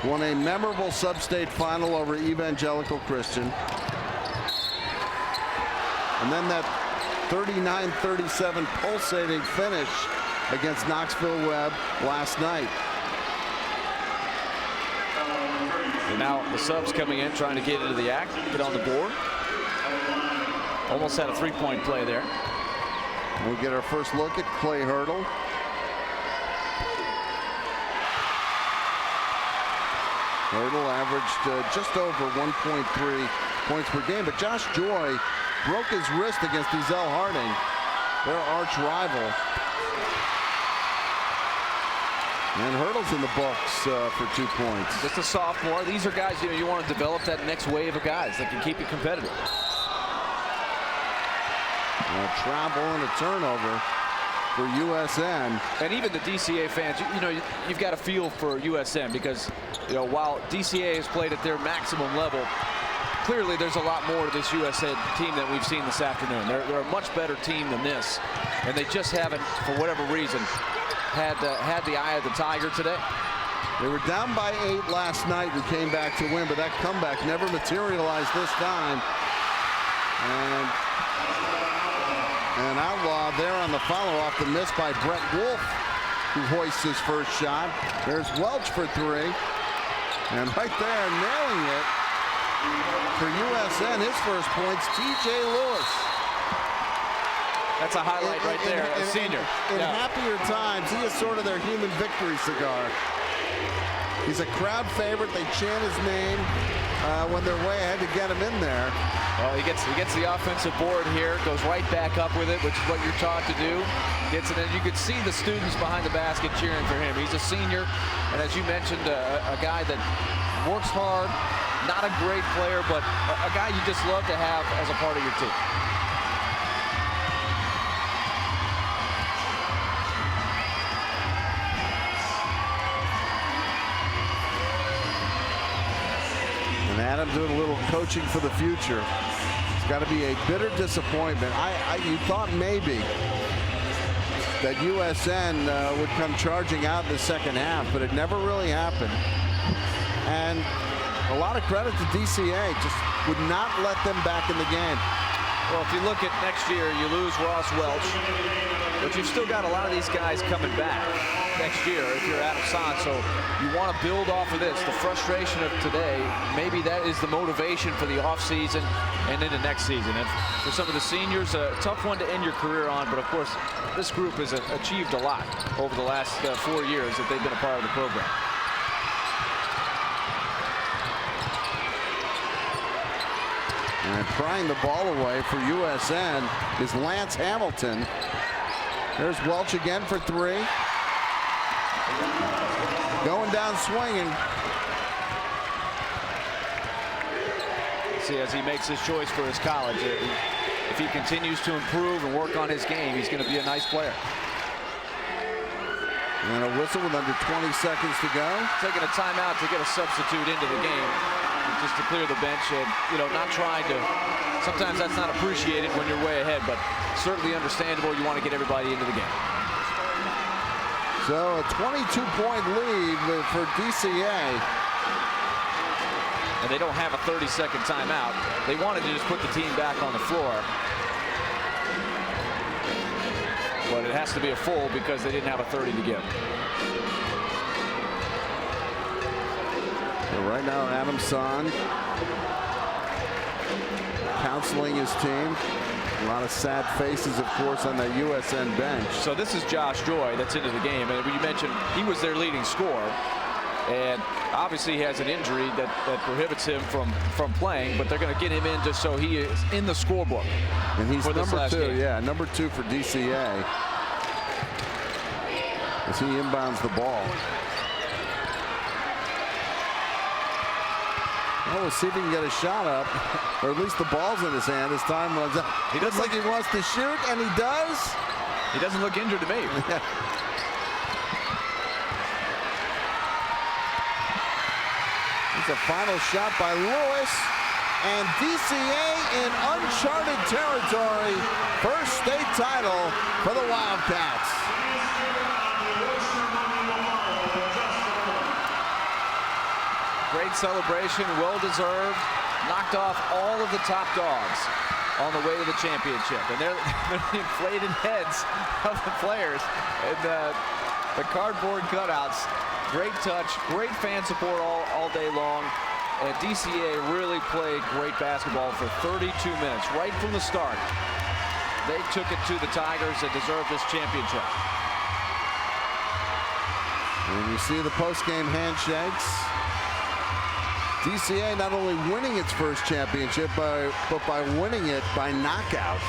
Won a memorable sub-state final over Evangelical Christian. And then that 39-37 pulsating finish against Knoxville Webb last night. And now the subs coming in, trying to get into the act, get on the board. Almost had a three-point play there. We'll get our first look at Clay Hurdle. Hurdle averaged just over 1.3 points per game, but Josh Joy broke his wrist against Ezel Harding, their arch rival. And Hurdle's in the books for 2 points. Just a sophomore. These are guys, you know, you want to develop that next wave of guys that can keep you competitive. A travel and a turnover for USN. And even the DCA fans, you know, you've got a feel for USN because, you know, while DCA has played at their maximum level, clearly there's a lot more to this USN team that we've seen this afternoon. They're a much better team than this, and they just haven't, for whatever reason, had the eye of the tiger today. They were down by 8 last night and came back to win, but that comeback never materialized this time. And Outlaw there on the follow off the miss by Brett Wolf, who hoists his first shot. There's Welch for 3. And right there, nailing it for USN, his first points, TJ Lewis. That's a highlight right there, a senior. In happier times, he is sort of their human victory cigar. He's a crowd favorite. They chant his name when they're way ahead to get him in there. Well, he gets the offensive board here, goes right back up with it, which is what you're taught to do. Gets it in. You could see the students behind the basket cheering for him. He's a senior, and as you mentioned, a guy that works hard, not a great player, but a guy you just love to have as a part of your team. doing a little coaching for the future. It's got to be a bitter disappointment. You thought maybe that USN would come charging out in the second half, but it never really happened. And a lot of credit to DCA, just would not let them back in the game. Well, if you look at next year, you lose Ross Welch, but you've still got a lot of these guys coming back next year if you're Adam Son. So you want to build off of this. The frustration of today, maybe that is the motivation for the offseason and into next season. And for some of the seniors, a tough one to end your career on, but of course, this group has achieved a lot over the last 4 years that they've been a part of the program. And prying the ball away for USN is Lance Hamilton. There's Welch again for 3. Going down swinging. See, as he makes his choice for his college, if he continues to improve and work on his game, he's going to be a nice player. And a whistle with under 20 seconds to go. Taking a timeout to get a substitute into the game, just to clear the bench, and not trying to. Sometimes that's not appreciated when you're way ahead, but certainly understandable. You want to get everybody into the game. So a 22-point lead for DCA. And they don't have a 30-second timeout. They wanted to just put the team back on the floor. But it has to be a full because they didn't have a 30 to give. So right now, Adam Son counseling his team. A lot of sad faces, of course, on the USN bench. So this is Josh Joy that's into the game. And you mentioned he was their leading scorer. And obviously he has an injury that prohibits him from playing, but they're going to get him in just so he is in the scorebook. And he's for number 2, yeah, number 2 for DCA. As he inbounds the ball. Oh, we'll see if he can get a shot up, or at least the ball's in his hand as time runs out. He looks like he wants to shoot, and he does. He doesn't look injured to me. It's a final shot by Lewis, and DCA in uncharted territory. First state title for the Wildcats. Great celebration, well-deserved. Knocked off all of the top dogs on the way to the championship. And they're the inflated heads of the players. And the cardboard cutouts. Great touch, great fan support all day long. And DCA really played great basketball for 32 minutes, right from the start. They took it to the Tigers that deserve this championship. And you see the post-game handshakes. DCA not only winning its first championship, but by winning it by knockout.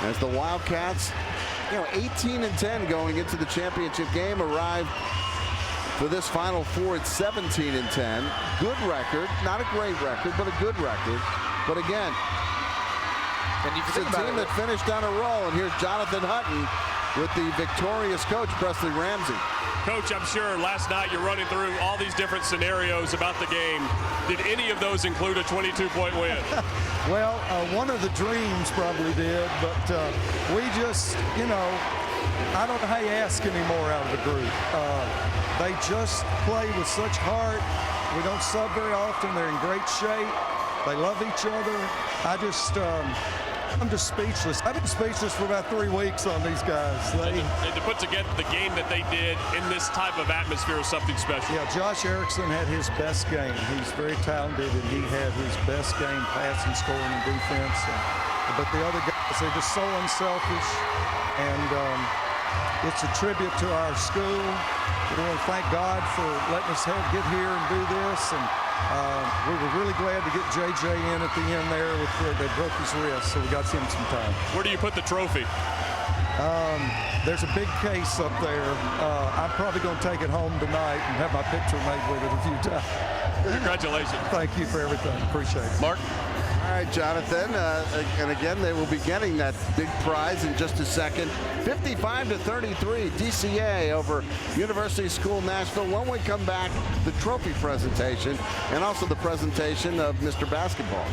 As the Wildcats, 18-10 going into the championship game, arrived for this Final Four at 17-10. Good record, not a great record, but a good record. But again, it's a team that finished on a roll, and here's Jonathan Hutton with the victorious coach, Presley Ramsey. Coach, I'm sure last night you're running through all these different scenarios about the game. Did any of those include a 22-point win? Well, one of the dreams probably did, but we just, I don't know how you ask any more out of the group. They just play with such heart. We don't sub very often. They're in great shape. They love each other. I'm just speechless. I've been speechless for about 3 weeks on these guys. And to put together the game that they did in this type of atmosphere is something special. Yeah, Josh Erickson had his best game. He's very talented, and he had his best game passing, scoring, and defense. But the other guys, they're just so unselfish, and it's a tribute to our school. We want to thank God for letting us get here and do this. And we were really glad to get JJ in at the end there where they broke his wrist, so we got him some time. Where do you put the trophy? There's a big case up there. I'm probably going to take it home tonight and have my picture made with it a few times. Congratulations. Thank you for everything. Appreciate it. Mark? All right, Jonathan, and again, they will be getting that big prize in just a second. 55-33, TSSAA over University School Nashville. When we come back, the trophy presentation and also the presentation of Mr. Basketball.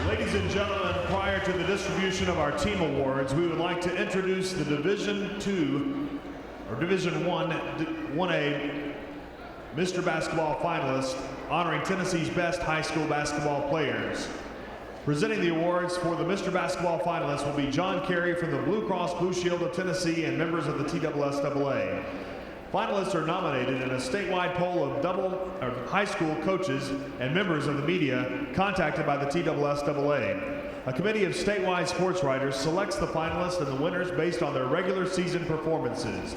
Ladies and gentlemen, prior to the distribution of our team awards, we would like to introduce the Division 1A Mr. Basketball finalists honoring Tennessee's best high school basketball players. Presenting the awards for the Mr. Basketball finalists will be John Carey from the Blue Cross Blue Shield of Tennessee and members of the TSSAA. Finalists are nominated in a statewide poll of high school coaches and members of the media contacted by the TSSAA. A committee of statewide sports writers selects the finalists and the winners based on their regular season performances.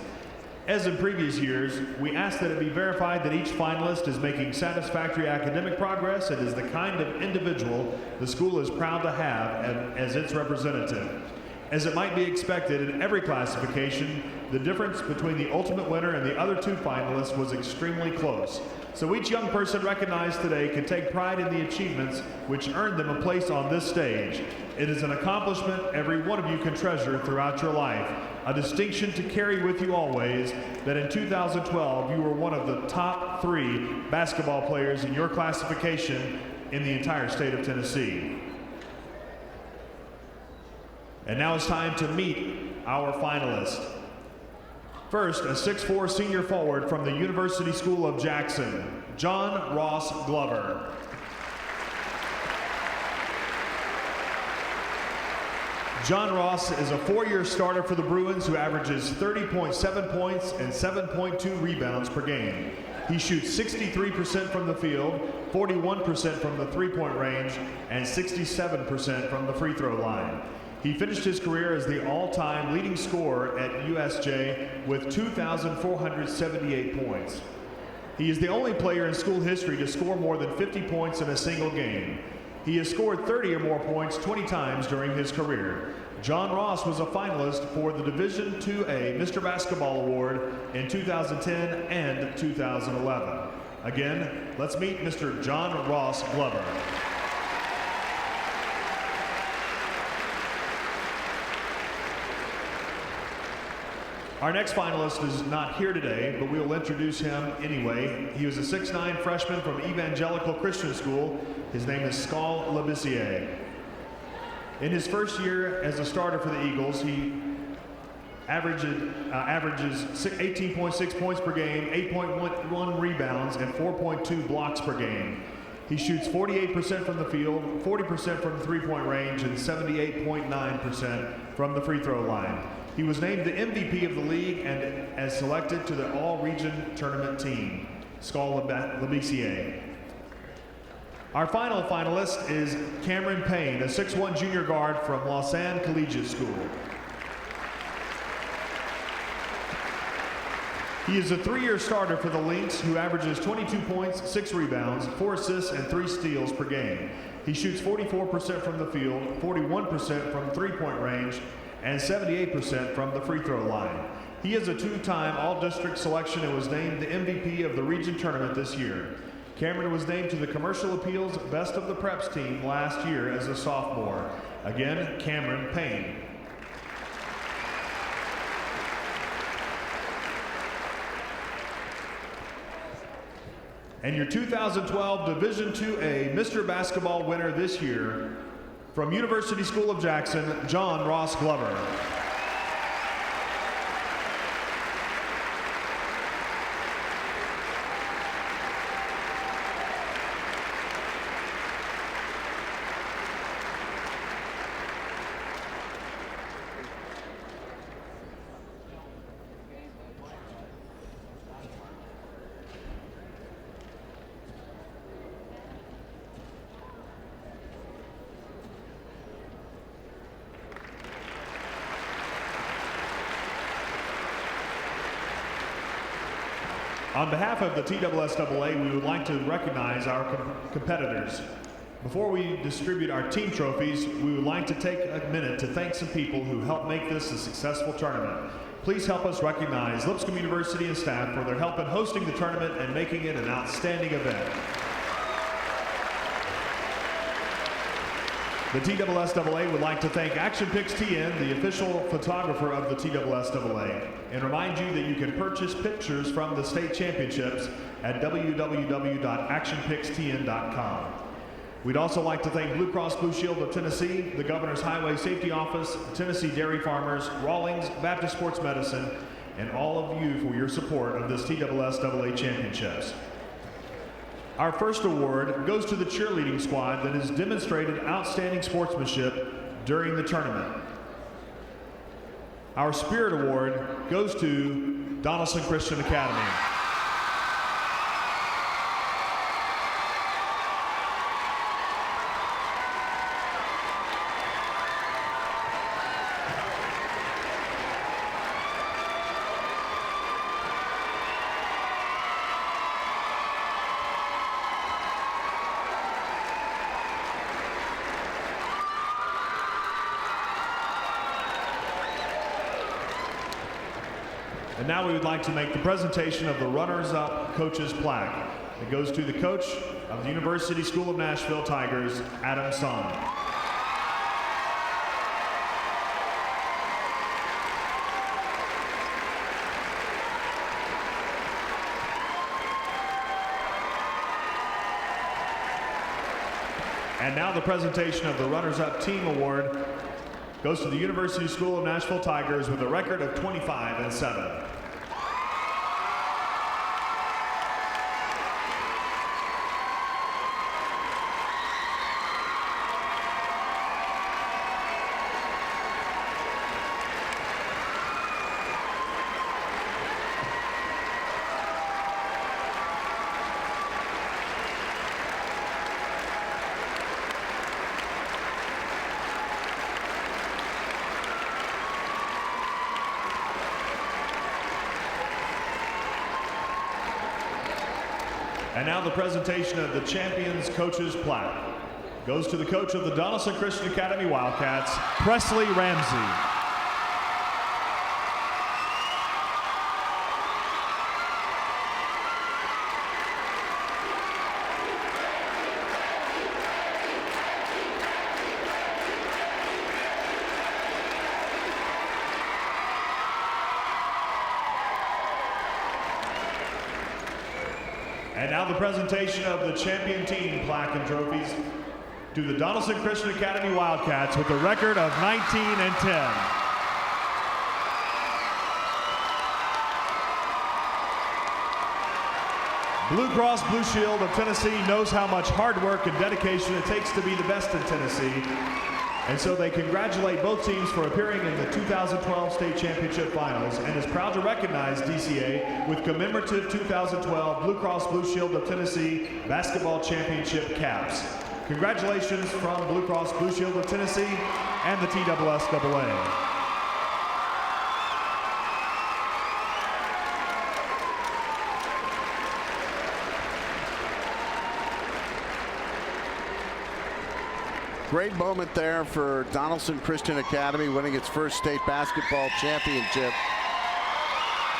As in previous years, we ask that it be verified that each finalist is making satisfactory academic progress and is the kind of individual the school is proud to have as its representative. As it might be expected in every classification, the difference between the ultimate winner and the other two finalists was extremely close. So each young person recognized today can take pride in the achievements which earned them a place on this stage. It is an accomplishment every one of you can treasure throughout your life, a distinction to carry with you always that in 2012 you were one of the top 3 basketball players in your classification in the entire state of Tennessee. And now it's time to meet our finalists. First, a 6'4" senior forward from the University School of Jackson, John Ross Glover. John Ross is a 4-year starter for the Bruins who averages 30.7 points and 7.2 rebounds per game. He shoots 63% from the field, 41% from the three-point range, and 67% from the free throw line. He finished his career as the all-time leading scorer at USJ with 2,478 points. He is the only player in school history to score more than 50 points in a single game. He has scored 30 or more points 20 times during his career. John Ross was a finalist for the Division 2A Mr. Basketball Award in 2010 and 2011. Again, let's meet Mr. John Ross Glover. Our next finalist is not here today, but we will introduce him anyway. He was a 6'9" freshman from Evangelical Christian School. His name is Skal Lipscomb. In his first year as a starter for the Eagles, he averages 18.6 points per game, 8.1 rebounds, and 4.2 blocks per game. He shoots 48% from the field, 40% from the three-point range, and 78.9% from the free throw line. He was named the MVP of the league and as selected to the all-region tournament team, Skal Lipscomb. Our final finalist is Cameron Payne, a 6'1" junior guard from Lausanne Collegiate School. He is a 3-year starter for the Lynx who averages 22 points, 6 rebounds, 4 assists, and 3 steals per game. He shoots 44% from the field, 41% from three-point range, and 78% from the free throw line. He is a 2-time All-District selection and was named the MVP of the region tournament this year. Cameron was named to the Commercial Appeals Best of the Preps team last year as a sophomore. Again, Cameron Payne. And your 2012 Division 2A Mr. Basketball winner this year, from University School of Jackson, John Ross Glover. On behalf of the TSSAA, we would like to recognize our competitors. Before we distribute our team trophies, we would like to take a minute to thank some people who helped make this a successful tournament. Please help us recognize Lipscomb University and staff for their help in hosting the tournament and making it an outstanding event. The TSSAA would like to thank Action Picks TN, the official photographer of the TSSAA, and remind you that you can purchase pictures from the state championships at www.actionpixtn.com. We'd also like to thank Blue Cross Blue Shield of Tennessee, the Governor's Highway Safety Office, Tennessee Dairy Farmers, Rawlings, Baptist Sports Medicine, and all of you for your support of this TSSAA championships. Our first award goes to the cheerleading squad that has demonstrated outstanding sportsmanship during the tournament. Our Spirit Award goes to Donelson Christian Academy. And now we would like to make the presentation of the runners-up coach's plaque. It goes to the coach of the University School of Nashville Tigers, Adam Son. And now the presentation of the runners-up team award goes to the University School of Nashville Tigers with a record of 25-7. And now the presentation of the Champions Coach's Plaque goes to the coach of the Donelson Christian Academy Wildcats, Presley Ramsey. And now the presentation of the champion team plaque and trophies to the Donelson Christian Academy Wildcats with a record of 19-10. Blue Cross Blue Shield of Tennessee knows how much hard work and dedication it takes to be the best in Tennessee. And so they congratulate both teams for appearing in the 2012 state championship finals and is proud to recognize DCA with commemorative 2012 Blue Cross Blue Shield of Tennessee basketball championship caps. Congratulations from Blue Cross Blue Shield of Tennessee and the TSSAA. Great moment there for Donelson Christian Academy winning its first state basketball championship.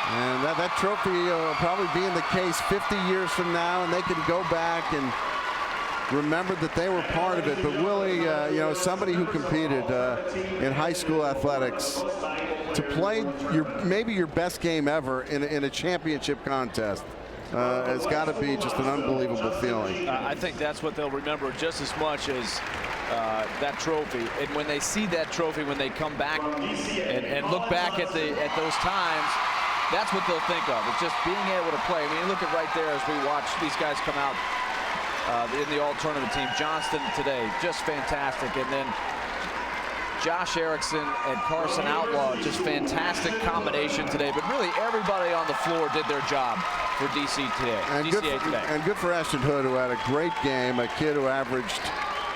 And that trophy will probably be in the case 50 years from now, and they can go back and remember that they were part of it. But Willie, you know, somebody who competed in high school athletics, to play maybe your best game ever in a championship contest has got to be just an unbelievable feeling. I think that's what they'll remember just as much as that trophy. And when they see that trophy, when they come back and look back at those times, that's what they'll think of. It's just being able to play. I mean, look at right there as we watch these guys come out in the all-tournament team. Johnston today, just fantastic. And then Josh Erickson and Carson Outlaw, just fantastic combination today. But really, everybody on the floor did their job for DCA today. And good for Ashton Hood, who had a great game, a kid who averaged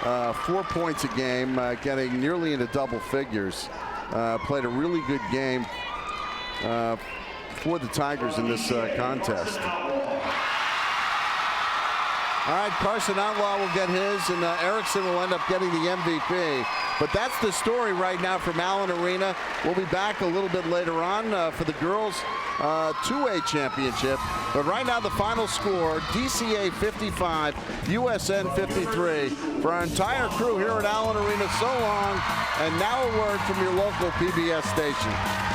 4 points a game, getting nearly into double figures. Played a really good game for the Tigers in this contest. All right, Carson Outlaw will get his, and Erickson will end up getting the MVP. But that's the story right now from Allen Arena. We'll be back a little bit later on for the girls' 2A championship. But right now, the final score, DCA 55, USN 53. For our entire crew here at Allen Arena, so long. And now a word from your local PBS station.